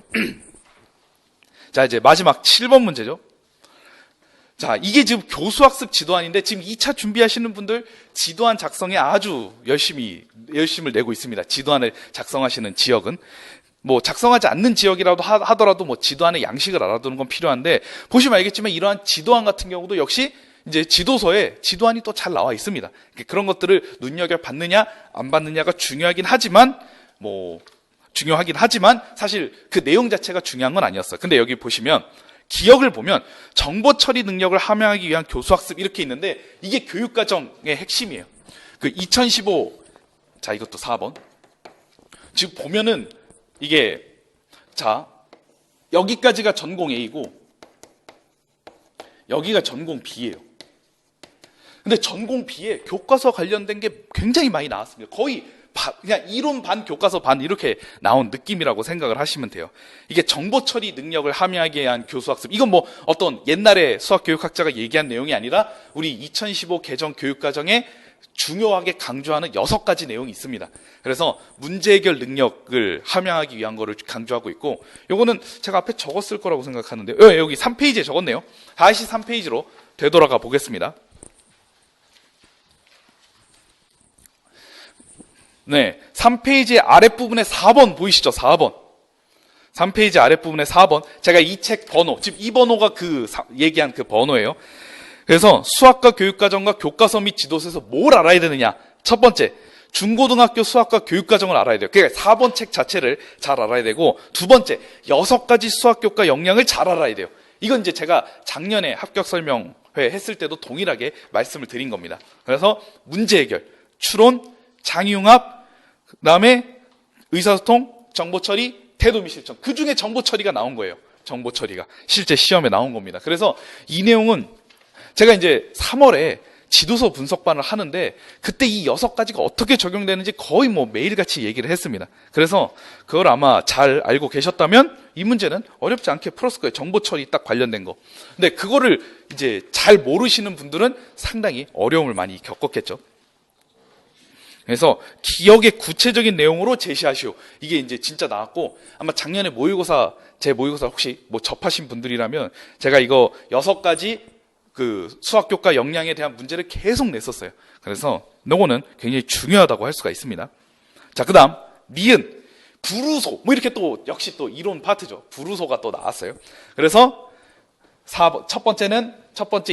자, 이제 마지막 7번 문제죠. 자, 이게 지금 교수학습 지도안인데 지금 2차 준비하시는 분들 지도안 작성에 아주 열심을 내고 있습니다. 지도안을 작성하시는 지역은. 뭐 작성하지 않는 지역이라도 하더라도 뭐 지도안의 양식을 알아두는 건 필요한데 보시면 알겠지만 이러한 지도안 같은 경우도 역시 이제 지도서에 지도안이 또 잘 나와 있습니다. 그런 것들을 눈여겨 받느냐 안 받느냐가 중요하긴 하지만 사실 그 내용 자체가 중요한 건 아니었어요. 근데 여기 보시면 기억을 보면 정보 처리 능력을 함양하기 위한 교수학습 이렇게 있는데 이게 교육과정의 핵심이에요. 그 2015, 자 이것도 4번. 지금 보면은 이게 자 여기까지가 전공 A고 여기가 전공 B예요. 근데 전공 B에 교과서 관련된 게 굉장히 많이 나왔습니다. 거의 그냥 이론 반 교과서 반 이렇게 나온 느낌이라고 생각을 하시면 돼요. 이게 정보 처리 능력을 함양하기 위한 교수학습. 이건 뭐 어떤 옛날에 수학교육학자가 얘기한 내용이 아니라 우리 2015 개정 교육과정에 중요하게 강조하는 6가지 내용이 있습니다. 그래서 문제 해결 능력을 함양하기 위한 거를 강조하고 있고 요거는 제가 앞에 적었을 거라고 생각하는데 여기 3페이지에 적었네요. 다시 3페이지로 되돌아가 보겠습니다. 네, 3페이지 아랫부분에 4번 보이시죠? 4번. 3페이지 아랫부분에 4번. 제가 이 책 번호, 지금 이 번호가 얘기한 그 번호예요. 그래서 수학과 교육과정과 교과서 및 지도서에서 뭘 알아야 되느냐. 첫 번째, 중고등학교 수학과 교육과정을 알아야 돼요. 그러니까 4번 책 자체를 잘 알아야 되고, 두 번째, 6가지 수학교과 역량을 잘 알아야 돼요. 이건 이제 제가 작년에 합격 설명 했을 때도 동일하게 말씀을 드린 겁니다. 그래서 문제 해결, 추론, 장유융합, 그다음에 의사소통, 정보처리, 태도 및 실천. 그 중에 정보처리가 나온 거예요. 정보처리가 실제 시험에 나온 겁니다. 그래서 이 내용은 제가 이제 3월에 지도서 분석반을 하는데 그때 이 6가지가 어떻게 적용되는지 거의 뭐 매일같이 얘기를 했습니다. 그래서 그걸 아마 잘 알고 계셨다면 이 문제는 어렵지 않게 풀었을 거예요. 정보 처리 딱 관련된 거. 근데 그거를 이제 잘 모르시는 분들은 상당히 어려움을 많이 겪었겠죠. 그래서 기억의 구체적인 내용으로 제시하시오. 이게 이제 진짜 나왔고 아마 작년에 모의고사 제 모의고사 혹시 뭐 접하신 분들이라면 제가 이거 6가지 그 수학교과 역량에 대한 문제를 계속 냈었어요. 그래서 요거는 굉장히 중요하다고 할 수가 있습니다. 자, 그다음 니은, 부르소. 뭐 이렇게 또 역시 또 이론 파트죠. 부르소가 또 나왔어요. 그래서 4번, 첫 번째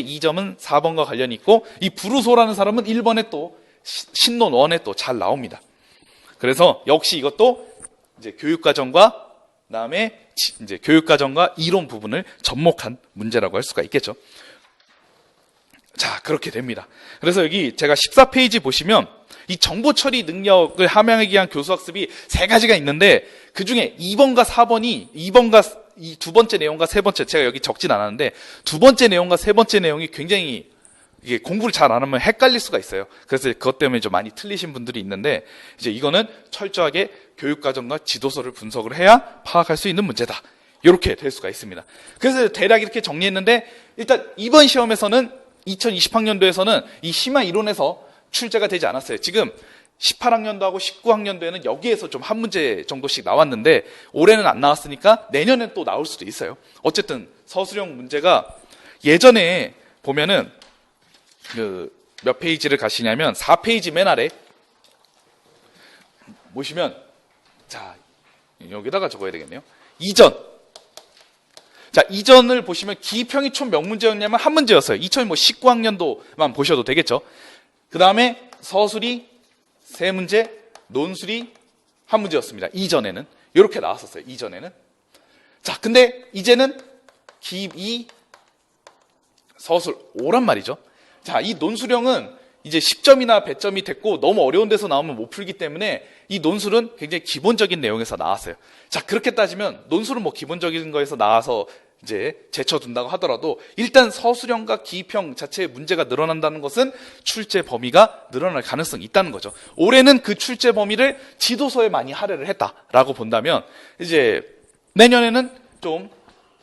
2점은 4번과 관련이 있고 이 부르소라는 사람은 1번에 또 신론 1에 또 잘 나옵니다. 그래서 역시 이것도 이제 교육과정과 그다음에 이제 교육과정과 이론 부분을 접목한 문제라고 할 수가 있겠죠. 자, 그렇게 됩니다. 그래서 여기 제가 14페이지 보시면 이 정보 처리 능력을 함양하기 위한 교수학습이 3가지가 있는데 그 중에 2번과 4번이 2번과 이 두 번째 내용과 세 번째 제가 여기 적진 않았는데 두 번째 내용과 세 번째 내용이 굉장히 이게 공부를 잘 안 하면 헷갈릴 수가 있어요. 그래서 그것 때문에 좀 많이 틀리신 분들이 있는데 이제 이거는 철저하게 교육과정과 지도서를 분석을 해야 파악할 수 있는 문제다. 이렇게 될 수가 있습니다. 그래서 대략 이렇게 정리했는데 일단 이번 시험에서는 2020학년도에서는 이 심화 이론에서 출제가 되지 않았어요. 지금 18학년도하고 19학년도에는 여기에서 좀 한 문제 정도씩 나왔는데 올해는 안 나왔으니까 내년엔 또 나올 수도 있어요. 어쨌든 서술형 문제가 예전에 보면은 그 몇 페이지를 가시냐면 4페이지 맨 아래 보시면 자 여기다가 적어야 되겠네요. 이전. 자, 이전을 보시면 기평이 총 몇 문제였냐면 한 문제였어요. 2019학년도만 보셔도 되겠죠. 그 다음에 서술이 3문제, 논술이 1문제였습니다. 이전에는. 이렇게 나왔었어요. 이전에는. 자, 근데 이제는 기2, 서술 5란 말이죠. 자, 이 논술형은 이제 10점이나 100점이 됐고 너무 어려운 데서 나오면 못 풀기 때문에 이 논술은 굉장히 기본적인 내용에서 나왔어요. 자, 그렇게 따지면 논술은 뭐 기본적인 거에서 나와서 이제 제쳐둔다고 하더라도 일단 서술형과 기입형 자체의 문제가 늘어난다는 것은 출제 범위가 늘어날 가능성이 있다는 거죠. 올해는 그 출제 범위를 지도서에 많이 할애를 했다라고 본다면 이제 내년에는 좀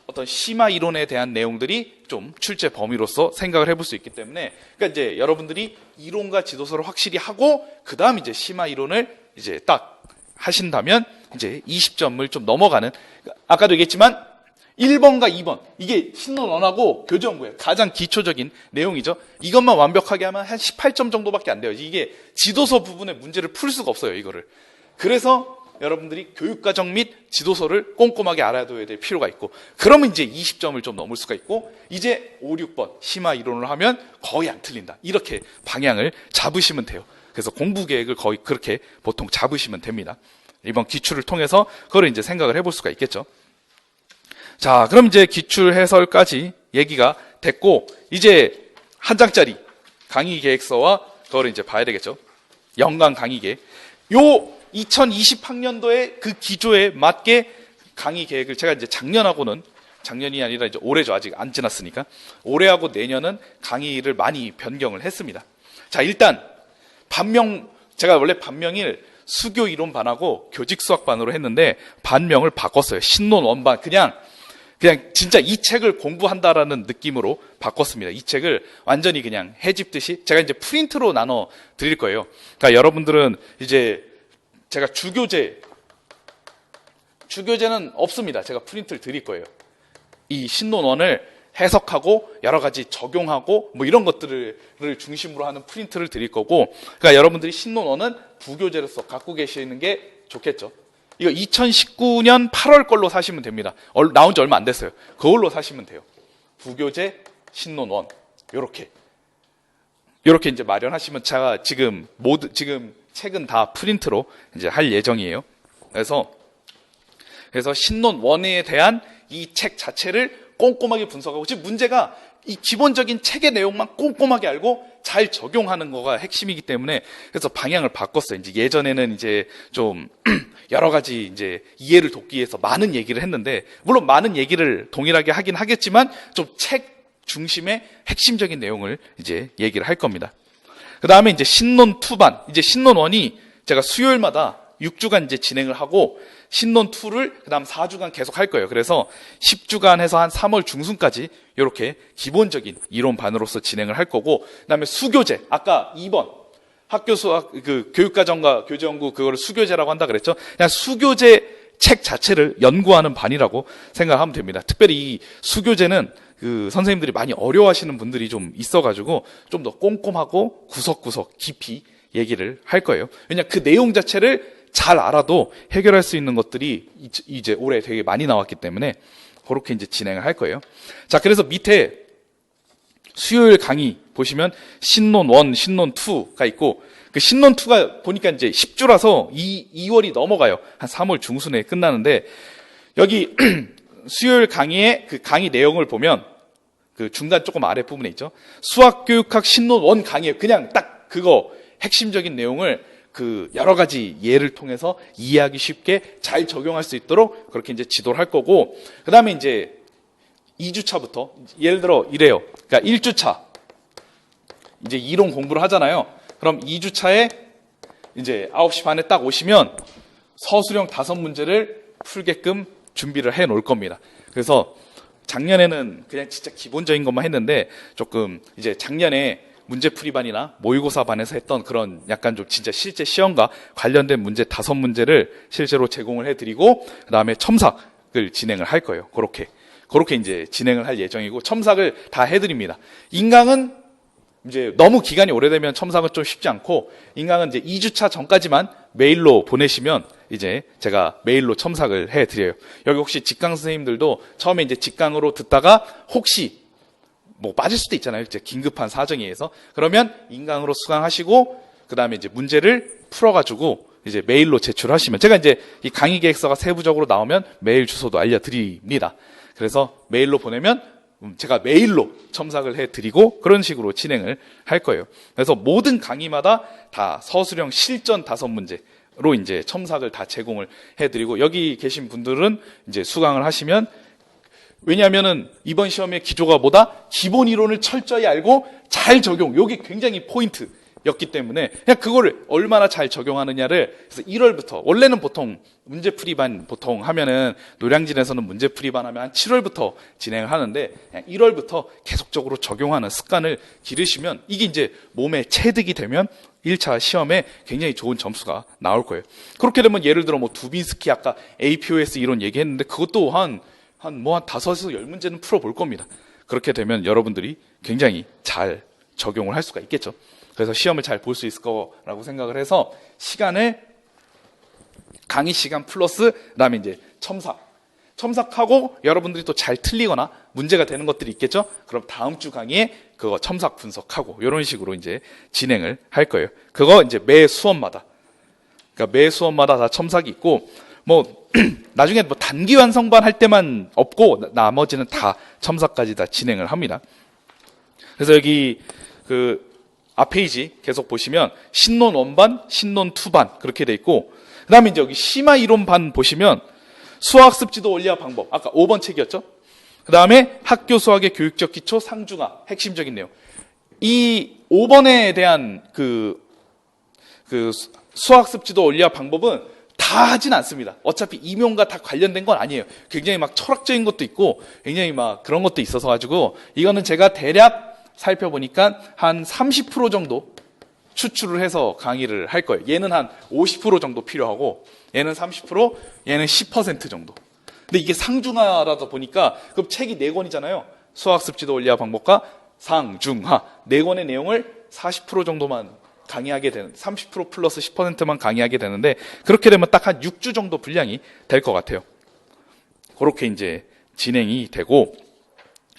어떤 심화 이론에 대한 내용들이 좀 출제 범위로서 생각을 해볼 수 있기 때문에 그러니까 이제 여러분들이 이론과 지도서를 확실히 하고 그 다음 이제 심화 이론을 이제 딱 하신다면 이제 20점을 좀 넘어가는 아까도 얘기했지만 1번과 2번 이게 신론원하고 교재원고예요. 가장 기초적인 내용이죠. 이것만 완벽하게 하면 한 18점 정도밖에 안 돼요. 이게 지도서 부분의 문제를 풀 수가 없어요. 이거를. 그래서 여러분들이 교육과정 및 지도서를 꼼꼼하게 알아둬야 될 필요가 있고 그러면 이제 20점을 좀 넘을 수가 있고 이제 5, 6번 심화 이론을 하면 거의 안 틀린다. 이렇게 방향을 잡으시면 돼요. 그래서 공부 계획을 거의 그렇게 보통 잡으시면 됩니다. 이번 기출을 통해서 그걸 이제 생각을 해볼 수가 있겠죠. 자, 그럼 이제 기출 해설까지 얘기가 됐고 이제 한 장짜리 강의 계획서와 그걸 이제 봐야 되겠죠. 연간 강의 계획. 요 2020학년도에 그 기조에 맞게 강의 계획을 제가 이제 작년이 아니라 이제 올해죠. 아직 안 지났으니까. 올해하고 내년은 강의를 많이 변경을 했습니다. 자, 일단 제가 원래 반명일 수교 이론반하고 교직 수학반으로 했는데 반명을 바꿨어요. 신론 원반. 그냥 진짜 이 책을 공부한다라는 느낌으로 바꿨습니다. 이 책을 완전히 그냥 해집듯이 제가 이제 프린트로 나눠 드릴 거예요. 그러니까 여러분들은 이제 제가 주교재는 없습니다. 제가 프린트를 드릴 거예요. 이 신론원을 해석하고 여러 가지 적용하고 뭐 이런 것들을 중심으로 하는 프린트를 드릴 거고 그러니까 여러분들이 신론원은 부교재로서 갖고 계시는 게 좋겠죠. 이거 2019년 8월 걸로 사시면 됩니다. 나온 지 얼마 안 됐어요. 그걸로 사시면 돼요. 부교재 신론원 요렇게 이제 마련하시면 제가 지금 책은 다 프린트로 이제 할 예정이에요. 그래서 신론 원에 대한 이 책 자체를 꼼꼼하게 분석하고 지금 문제가 이 기본적인 책의 내용만 꼼꼼하게 알고 잘 적용하는 거가 핵심이기 때문에 그래서 방향을 바꿨어요. 이제 예전에는 이제 좀 여러 가지 이제 이해를 돕기 위해서 많은 얘기를 했는데 물론 많은 얘기를 동일하게 하긴 하겠지만 좀 책 중심의 핵심적인 내용을 이제 얘기를 할 겁니다. 그 다음에 이제 신논 2반, 이제 신논 1이 제가 수요일마다 6주간 이제 진행을 하고 신논 2를 그 다음 4주간 계속 할 거예요. 그래서 10주간 해서 한 3월 중순까지 이렇게 기본적인 이론반으로서 진행을 할 거고, 그 다음에 수교재, 아까 2번 학교 수학 그 교육과정과 교재연구 그거를 수교재라고 한다 그랬죠. 그냥 수교재 책 자체를 연구하는 반이라고 생각하면 됩니다. 특별히 이 수교재는 그 선생님들이 많이 어려워하시는 분들이 좀 있어가지고 좀 더 꼼꼼하고 구석구석 깊이 얘기를 할 거예요. 왜냐하면 그 내용 자체를 잘 알아도 해결할 수 있는 것들이 이제 올해 되게 많이 나왔기 때문에 그렇게 이제 진행을 할 거예요. 자, 그래서 밑에 수요일 강의 보시면 신논 1, 신논 2가 있고, 그 신논 2가 보니까 이제 10주라서 2월이 넘어가요. 한 3월 중순에 끝나는데, 여기 수요일 강의의 그 강의 내용을 보면 그 중간 조금 아래 부분에 있죠. 수학교육학 신논 1 강의에 그냥 딱 그거 핵심적인 내용을 그 여러 가지 예를 통해서 이해하기 쉽게 잘 적용할 수 있도록 그렇게 이제 지도를 할 거고, 그 다음에 이제 2주차부터 예를 들어 이래요. 그러니까 1주차 이제 이론 공부를 하잖아요. 그럼 2주차에 이제 9시 반에 딱 오시면 서술형 5문제를 풀게끔 준비를 해 놓을 겁니다. 그래서 작년에는 그냥 진짜 기본적인 것만 했는데 조금 이제 작년에 문제풀이반이나 모의고사반에서 했던 그런 약간 좀 진짜 실제 시험과 관련된 문제 5문제를 실제로 제공을 해드리고, 그 다음에 첨삭을 진행을 할 거예요. 그렇게 이제 진행을 할 예정이고, 첨삭을 다 해드립니다. 인강은 이제 너무 기간이 오래되면 첨삭은 좀 쉽지 않고, 인강은 이제 2주차 전까지만 메일로 보내시면 이제 제가 메일로 첨삭을 해드려요. 여기 혹시 직강 선생님들도 처음에 이제 직강으로 듣다가 혹시 뭐 빠질 수도 있잖아요. 이제 긴급한 사정에 의해서. 그러면 인강으로 수강하시고 그 다음에 이제 문제를 풀어가지고 이제 메일로 제출하시면, 제가 이제 이 강의 계획서가 세부적으로 나오면 메일 주소도 알려드립니다. 그래서 메일로 보내면 제가 메일로 첨삭을 해드리고 그런 식으로 진행을 할 거예요. 그래서 모든 강의마다 다 서술형 실전 5문제로 이제 첨삭을 다 제공을 해드리고, 여기 계신 분들은 이제 수강을 하시면, 왜냐하면은 이번 시험의 기조가 뭐다? 기본 이론을 철저히 알고 잘 적용. 요게 굉장히 포인트였기 때문에 그냥 그거를 얼마나 잘 적용하느냐를, 그래서 1월부터, 원래는 보통 문제풀이반 보통 하면은 노량진에서는 문제풀이반 하면 한 7월부터 진행을 하는데, 그냥 1월부터 계속적으로 적용하는 습관을 기르시면 이게 이제 몸에 체득이 되면 1차 시험에 굉장히 좋은 점수가 나올 거예요. 그렇게 되면 예를 들어 뭐 두빈스키 아까 APOS 이론 얘기했는데 그것도 한 5에서 10문제는 풀어볼 겁니다. 그렇게 되면 여러분들이 굉장히 잘 적용을 할 수가 있겠죠. 그래서 시험을 잘 볼 수 있을 거라고 생각을 해서 시간을 강의 시간 플러스 그다음에 이제 첨삭하고 여러분들이 또 잘 틀리거나 문제가 되는 것들이 있겠죠. 그럼 다음 주 강의에 그거 첨삭 분석하고 이런 식으로 이제 진행을 할 거예요. 그거 이제 매 수업마다, 그러니까 매 수업마다 다 첨삭이 있고, 뭐 나중에 뭐 단기 완성반 할 때만 없고 나머지는 다 첨삭까지 다 진행을 합니다. 그래서 여기 그 앞 페이지 계속 보시면 신논 1반, 신논 2반 그렇게 돼 있고, 그 다음에 이제 여기 심화 이론반 보시면 수학습지도 원리와 방법, 아까 5번 책이었죠. 그 다음에 학교 수학의 교육적 기초 상중하 핵심적인 내용. 이 5번에 대한 그 수학습지도 원리와 방법은 다 하진 않습니다. 어차피 임용과 다 관련된 건 아니에요. 굉장히 막 철학적인 것도 있고 굉장히 막 그런 것도 있어서 가지고, 이거는 제가 대략 살펴보니까 한 30% 정도 추출을 해서 강의를 할 거예요. 얘는 한 50% 정도 필요하고, 얘는 30%, 얘는 10% 정도. 근데 이게 상중하라다 보니까, 그럼 책이 4권이잖아요. 수학습지도 원리와 방법과 상중하. 4권의 내용을 40% 정도만 강의하게 되는, 30% 플러스 10%만 강의하게 되는데, 그렇게 되면 딱 한 6주 정도 분량이 될 것 같아요. 그렇게 이제 진행이 되고,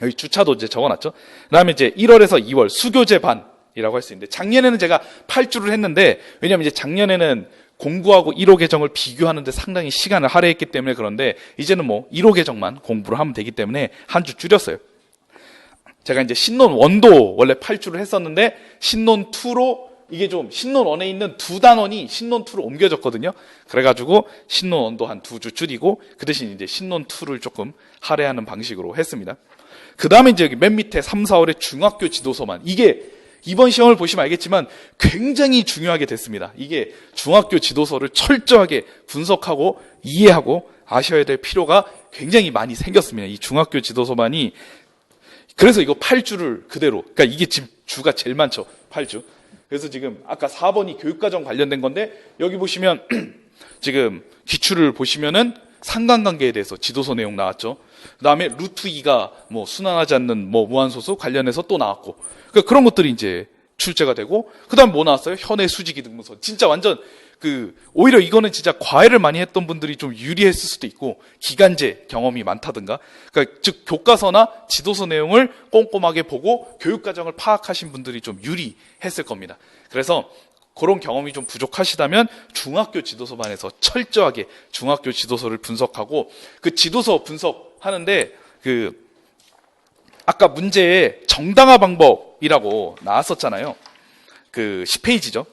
여기 주차도 이제 적어놨죠. 그 다음에 이제 1월에서 2월 수교재 반이라고 할 수 있는데, 작년에는 제가 8주를 했는데, 왜냐면 이제 작년에는 공부하고 1호 계정을 비교하는데 상당히 시간을 할애했기 때문에 그런데, 이제는 뭐 1호 계정만 공부를 하면 되기 때문에 한 주 줄였어요. 제가 이제 신논 1도 원래 8주를 했었는데 신논 2로 이게 좀 신논 1에 있는 두 단원이 신논 2로 옮겨졌거든요. 그래가지고 신논 1도 한 2주 줄이고 그 대신 이제 신논 2를 조금 할애하는 방식으로 했습니다. 그 다음에 이제 여기 맨 밑에 3, 4월의 중학교 지도서만, 이게 이번 시험을 보시면 알겠지만 굉장히 중요하게 됐습니다. 이게 중학교 지도서를 철저하게 분석하고 이해하고 아셔야 될 필요가 굉장히 많이 생겼습니다. 이 중학교 지도서만이. 그래서 이거 8주를 그대로, 그러니까 이게 지금 주가 제일 많죠. 8주. 그래서 지금 아까 4번이 교육과정 관련된 건데 여기 보시면 지금 기출을 보시면은 상관관계에 대해서 지도서 내용 나왔죠. 그 다음에 루트 2가 뭐 순환하지 않는 뭐 무한소수 관련해서 또 나왔고, 그러니까 그런 것들이 이제 출제가 되고, 그 다음 뭐 나왔어요? 현해 수직이 등분선. 진짜 완전 오히려 이거는 진짜 과외를 많이 했던 분들이 좀 유리했을 수도 있고, 기간제 경험이 많다든가, 그러니까 즉 교과서나 지도서 내용을 꼼꼼하게 보고 교육과정을 파악하신 분들이 좀 유리했을 겁니다. 그래서 그런 경험이 좀 부족하시다면 중학교 지도서반에서 철저하게 중학교 지도서를 분석하고, 그 지도서 분석하는데 아까 문제에 정당화 방법이라고 나왔었잖아요. 10페이지죠.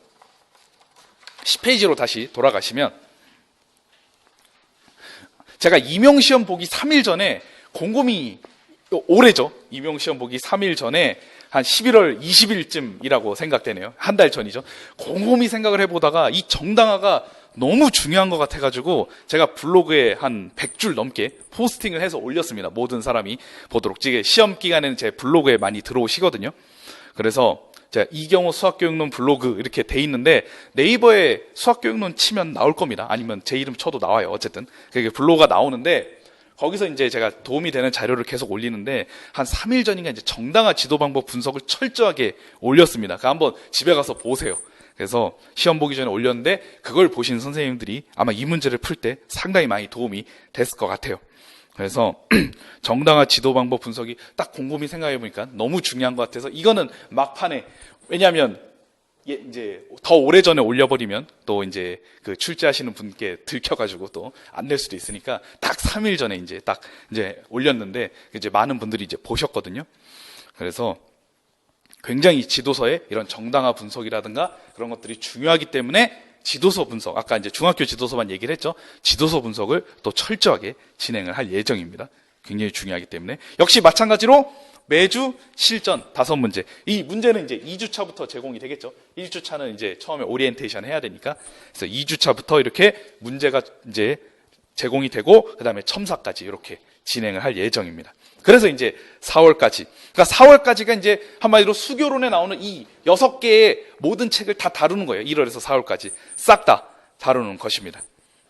10페이지로 다시 돌아가시면, 제가 임용시험 보기 3일 전에 곰곰이, 올해죠. 임용시험 보기 3일 전에 한 11월 20일쯤이라고 생각되네요. 한 달 전이죠. 곰곰이 생각을 해보다가 이 정당화가 너무 중요한 것 같아가지고 제가 블로그에 한 100줄 넘게 포스팅을 해서 올렸습니다. 모든 사람이 보도록. 이게 시험 기간에는 제 블로그에 많이 들어오시거든요. 그래서 제가 이경호 수학교육론 블로그 이렇게 돼 있는데 네이버에 수학교육론 치면 나올 겁니다. 아니면 제 이름 쳐도 나와요. 어쨌든 그게 블로그가 나오는데 거기서 이제 제가 도움이 되는 자료를 계속 올리는데 한 3일 전인가 이제 정당화 지도 방법 분석을 철저하게 올렸습니다. 그러니까 한번 집에 가서 보세요. 그래서 시험 보기 전에 올렸는데 그걸 보신 선생님들이 아마 이 문제를 풀 때 상당히 많이 도움이 됐을 것 같아요. 그래서 정당화 지도 방법 분석이 딱 곰곰이 생각해 보니까 너무 중요한 것 같아서 이거는 막판에, 왜냐하면 이제 더 오래전에 올려버리면 또 이제 출제하시는 분께 들켜가지고 또 안 낼 수도 있으니까 딱 3일 전에 이제 딱 이제 올렸는데 이제 많은 분들이 이제 보셨거든요. 그래서 굉장히 지도서에 이런 정당화 분석이라든가 그런 것들이 중요하기 때문에 지도서 분석, 아까 이제 중학교 지도서만 얘기를 했죠. 지도서 분석을 또 철저하게 진행을 할 예정입니다. 굉장히 중요하기 때문에. 역시 마찬가지로 매주 실전 5문제. 이 문제는 이제 2주차부터 제공이 되겠죠. 1주차는 이제 처음에 오리엔테이션 해야 되니까. 그래서 2주차부터 이렇게 문제가 이제 제공이 되고, 그 다음에 첨삭까지 이렇게 진행을 할 예정입니다. 그래서 이제 4월까지. 그러니까 4월까지가 이제 한마디로 수교론에 나오는 이 6개의 모든 책을 다 다루는 거예요. 1월에서 4월까지. 싹 다 다루는 것입니다.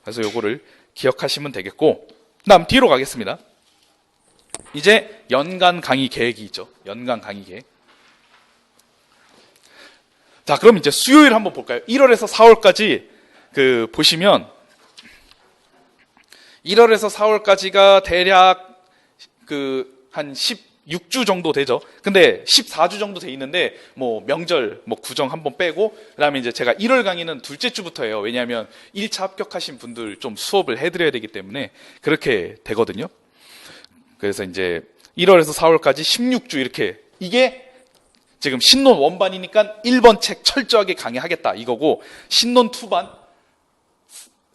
그래서 요거를 기억하시면 되겠고, 그 다음 뒤로 가겠습니다. 이제 연간 강의 계획이 있죠. 연간 강의 계획. 자, 그럼 이제 수요일 한번 볼까요? 1월에서 4월까지 보시면 1월에서 4월까지가 대략 한 16주 정도 되죠. 근데 14주 정도 돼 있는데 뭐 명절 구정 한번 빼고, 그다음에 이제 제가 1월 강의는 둘째 주부터 해요. 왜냐하면 1차 합격하신 분들 좀 수업을 해드려야 되기 때문에 그렇게 되거든요. 그래서 이제 1월에서 4월까지 16주 이렇게, 이게 지금 신논 1반이니까 1번 책 철저하게 강의하겠다 이거고, 신논 2반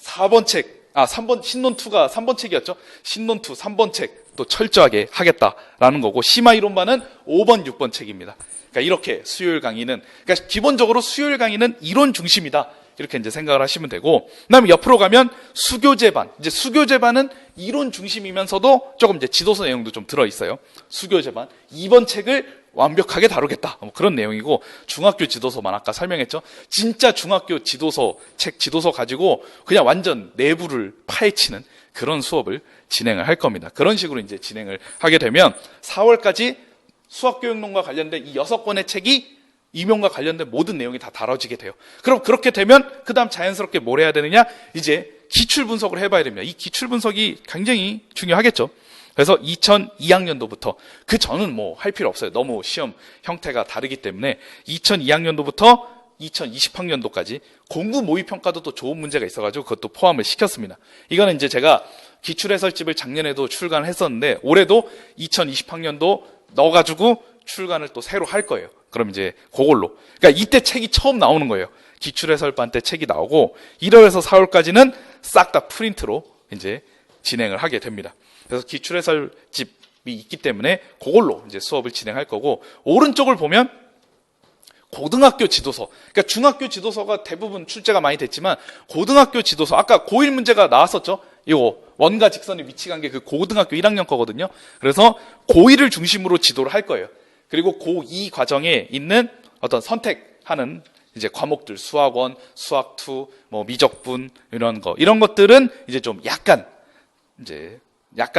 4번 책, 3번, 신논 2가 3번 책이었죠. 신논 2 3번 책 또 철저하게 하겠다라는 거고, 심화 이론반은 5번 6번 책입니다. 그러니까 이렇게 수요일 강의는, 그러니까 기본적으로 수요일 강의는 이론 중심이다 이렇게 이제 생각을 하시면 되고, 그다음에 옆으로 가면 수교재반. 이제 수교재반은 이론 중심이면서도 조금 이제 지도서 내용도 좀 들어 있어요. 수교재반 2번 책을 완벽하게 다루겠다. 뭐 그런 내용이고, 중학교 지도서만 아까 설명했죠. 진짜 중학교 지도서 책 지도서 가지고 그냥 완전 내부를 파헤치는 그런 수업을 진행을 할 겁니다. 그런 식으로 이제 진행을 하게 되면 4월까지 수학교육론과 관련된 이 6권의 책이 임용과 관련된 모든 내용이 다 다뤄지게 돼요. 그럼 그렇게 되면 그 다음 자연스럽게 뭘 해야 되느냐? 이제 기출 분석을 해봐야 됩니다. 이 기출 분석이 굉장히 중요하겠죠. 그래서 2002학년도부터, 그 전은 뭐 할 필요 없어요. 너무 시험 형태가 다르기 때문에 2002학년도부터 2020학년도까지 공부 모의평가도 또 좋은 문제가 있어가지고 그것도 포함을 시켰습니다. 이거는 이제 제가 기출해설집을 작년에도 출간했었는데 올해도 2020학년도 넣어가지고 출간을 또 새로 할 거예요. 그럼 이제 그걸로. 그러니까 이때 책이 처음 나오는 거예요. 기출해설반 때 책이 나오고 1월에서 4월까지는 싹 다 프린트로 이제 진행을 하게 됩니다. 그래서 기출해설집이 있기 때문에 그걸로 이제 수업을 진행할 거고, 오른쪽을 보면 고등학교 지도서. 그러니까 중학교 지도서가 대부분 출제가 많이 됐지만 고등학교 지도서, 아까 고1 문제가 나왔었죠. 이거 원과 직선의 위치 관계, 그 고등학교 1학년 거거든요. 그래서 고1을 중심으로 지도를 할 거예요. 그리고 고2 과정에 있는 어떤 선택하는 이제 과목들, 수학원, 수학2, 뭐 미적분 이런 것들은 이제 좀 약간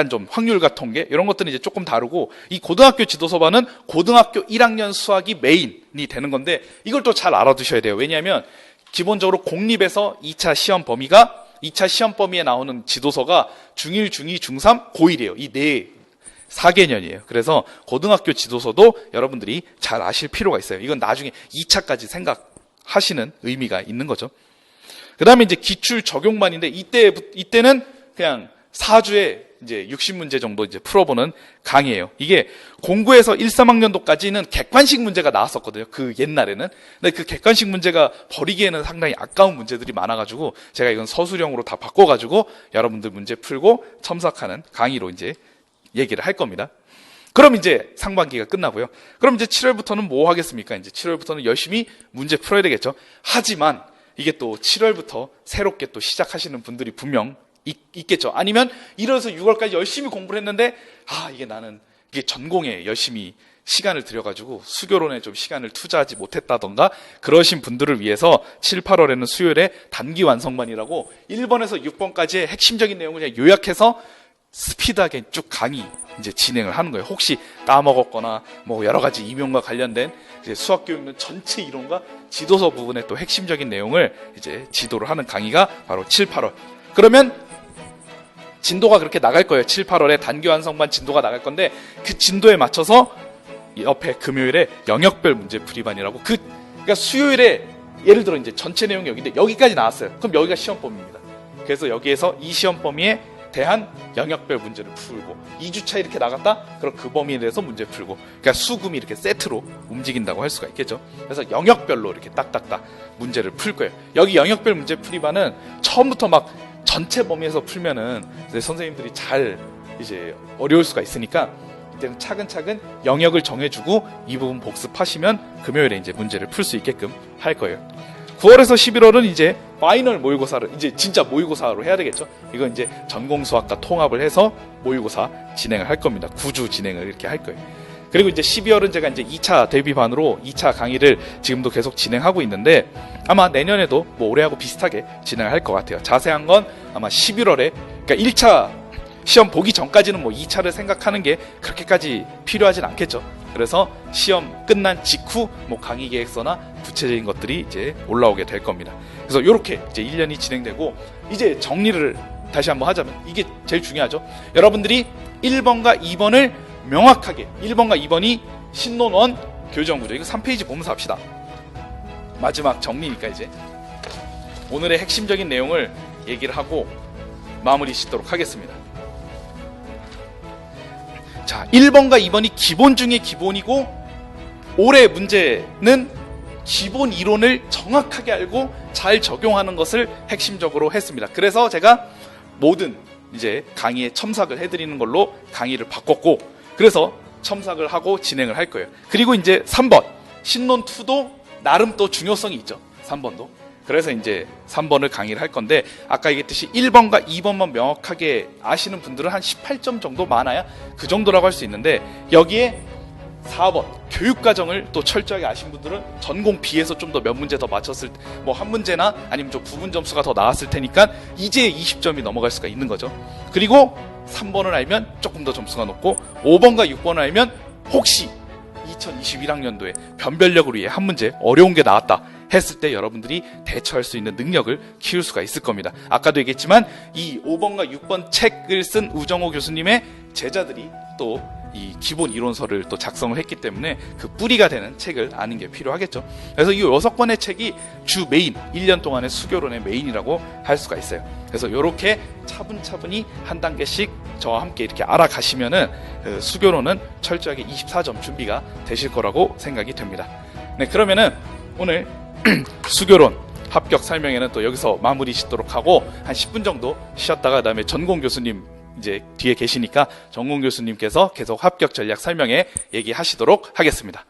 좀 확률과 통계 이런 것들은 이제 조금 다르고, 이 고등학교 지도서반은 고등학교 1학년 수학이 메인이 되는 건데, 이걸 또 잘 알아두셔야 돼요. 왜냐하면 기본적으로 공립에서 2차 시험 범위에 나오는 지도서가 중1, 중2, 중3, 고1이에요. 이 4개년이에요. 그래서 고등학교 지도서도 여러분들이 잘 아실 필요가 있어요. 이건 나중에 2차까지 생각하시는 의미가 있는 거죠. 그 다음에 이제 기출 적용반인데, 이때는 그냥 4주에 이제 60문제 정도 이제 풀어보는 강의예요. 이게 공부에서 1, 3학년도까지는 객관식 문제가 나왔었거든요. 그 옛날에는. 근데 그 객관식 문제가 버리기에는 상당히 아까운 문제들이 많아가지고 제가 이건 서술형으로 다 바꿔가지고 여러분들 문제 풀고 첨삭하는 강의로 이제 얘기를 할 겁니다. 그럼 이제 상반기가 끝나고요. 그럼 이제 7월부터는 뭐 하겠습니까? 이제 7월부터는 열심히 문제 풀어야 되겠죠. 하지만 이게 또 7월부터 새롭게 또 시작하시는 분들이 분명 있겠죠. 아니면 1월에서 6월까지 열심히 공부를 했는데, 이게 전공에 열심히 시간을 들여가지고 수교론에 좀 시간을 투자하지 못했다던가, 그러신 분들을 위해서 7, 8월에는 수요일에 단기 완성반이라고 1번에서 6번까지의 핵심적인 내용을 그냥 요약해서 스피드하게 쭉 강의 이제 진행을 하는 거예요. 혹시 까먹었거나 뭐 여러 가지 임용과 관련된 이제 수학 교육은 전체 이론과 지도서 부분의 또 핵심적인 내용을 이제 지도를 하는 강의가 바로 7, 8월. 그러면 진도가 그렇게 나갈 거예요. 7, 8월에 단기 완성반 진도가 나갈 건데, 그 진도에 맞춰서 옆에 금요일에 영역별 문제풀이반이라고, 그러니까 수요일에 예를 들어 이제 전체 내용이 여기인데 여기까지 나왔어요. 그럼 여기가 시험 범위입니다. 그래서 여기에서 이 시험 범위에 대한 영역별 문제를 풀고, 2주차 이렇게 나갔다? 그럼 그 범위에 대해서 문제 풀고, 그러니까 수금이 이렇게 세트로 움직인다고 할 수가 있겠죠. 그래서 영역별로 이렇게 딱딱딱 문제를 풀 거예요. 여기 영역별 문제풀이반은 처음부터 막 전체 범위에서 풀면은 선생님들이 잘 이제 어려울 수가 있으니까, 이때는 차근차근 영역을 정해주고 이 부분 복습하시면 금요일에 이제 문제를 풀 수 있게끔 할 거예요. 9월에서 11월은 이제 파이널 모의고사를 이제 진짜 모의고사로 해야 되겠죠. 이건 이제 전공수학과 통합을 해서 모의고사 진행을 할 겁니다. 9주 진행을 이렇게 할 거예요. 그리고 이제 12월은 제가 이제 2차 대비반으로 2차 강의를 지금도 계속 진행하고 있는데, 아마 내년에도 뭐 올해하고 비슷하게 진행할 것 같아요. 자세한 건 아마 11월에, 그러니까 1차 시험 보기 전까지는 뭐 2차를 생각하는 게 그렇게까지 필요하진 않겠죠. 그래서 시험 끝난 직후 뭐 강의 계획서나 구체적인 것들이 이제 올라오게 될 겁니다. 그래서 이렇게 이제 1년이 진행되고, 이제 정리를 다시 한번 하자면 이게 제일 중요하죠. 여러분들이 1번과 2번을 명확하게, 1번과 2번이 신논 1 교정구조, 이거 3페이지 보면서 합시다. 마지막 정리니까 이제 오늘의 핵심적인 내용을 얘기를 하고 마무리 짓도록 하겠습니다. 자, 1번과 2번이 기본 중에 기본이고, 올해 문제는 기본 이론을 정확하게 알고 잘 적용하는 것을 핵심적으로 했습니다. 그래서 제가 모든 이제 강의에 첨삭을 해드리는 걸로 강의를 바꿨고, 그래서 첨삭을 하고 진행을 할 거예요. 그리고 이제 3번 신논2도 나름 또 중요성이 있죠. 3번도. 그래서 이제 3번을 강의를 할 건데, 아까 얘기했듯이 1번과 2번만 명확하게 아시는 분들은 한 18점 정도 많아야 그 정도라고 할 수 있는데, 여기에 4번 교육과정을 또 철저하게 아신 분들은 전공 B에서 좀 더 몇 문제 더 맞췄을 때, 뭐 한 문제나 아니면 좀 부분 점수가 더 나왔을 테니까 이제 20점이 넘어갈 수가 있는 거죠. 그리고 3번을 알면 조금 더 점수가 높고, 5번과 6번을 알면 혹시 2021학년도에 변별력을 위해 한 문제 어려운 게 나왔다 했을 때 여러분들이 대처할 수 있는 능력을 키울 수가 있을 겁니다. 아까도 얘기했지만 이 5번과 6번 책을 쓴 우정호 교수님의 제자들이 또 이 기본 이론서를 또 작성을 했기 때문에 그 뿌리가 되는 책을 아는 게 필요하겠죠. 그래서 이 6권의 책이 주 메인, 1년 동안의 수교론의 메인이라고 할 수가 있어요. 그래서 이렇게 차분차분히 한 단계씩 저와 함께 이렇게 알아가시면은 그 수교론은 철저하게 24점 준비가 되실 거라고 생각이 됩니다. 네, 그러면은 오늘 수교론 합격 설명회는 또 여기서 마무리 짓도록 하고 한 10분 정도 쉬었다가 그다음에 전공 교수님 이제 뒤에 계시니까 전공 교수님께서 계속 합격 전략 설명회 얘기하시도록 하겠습니다.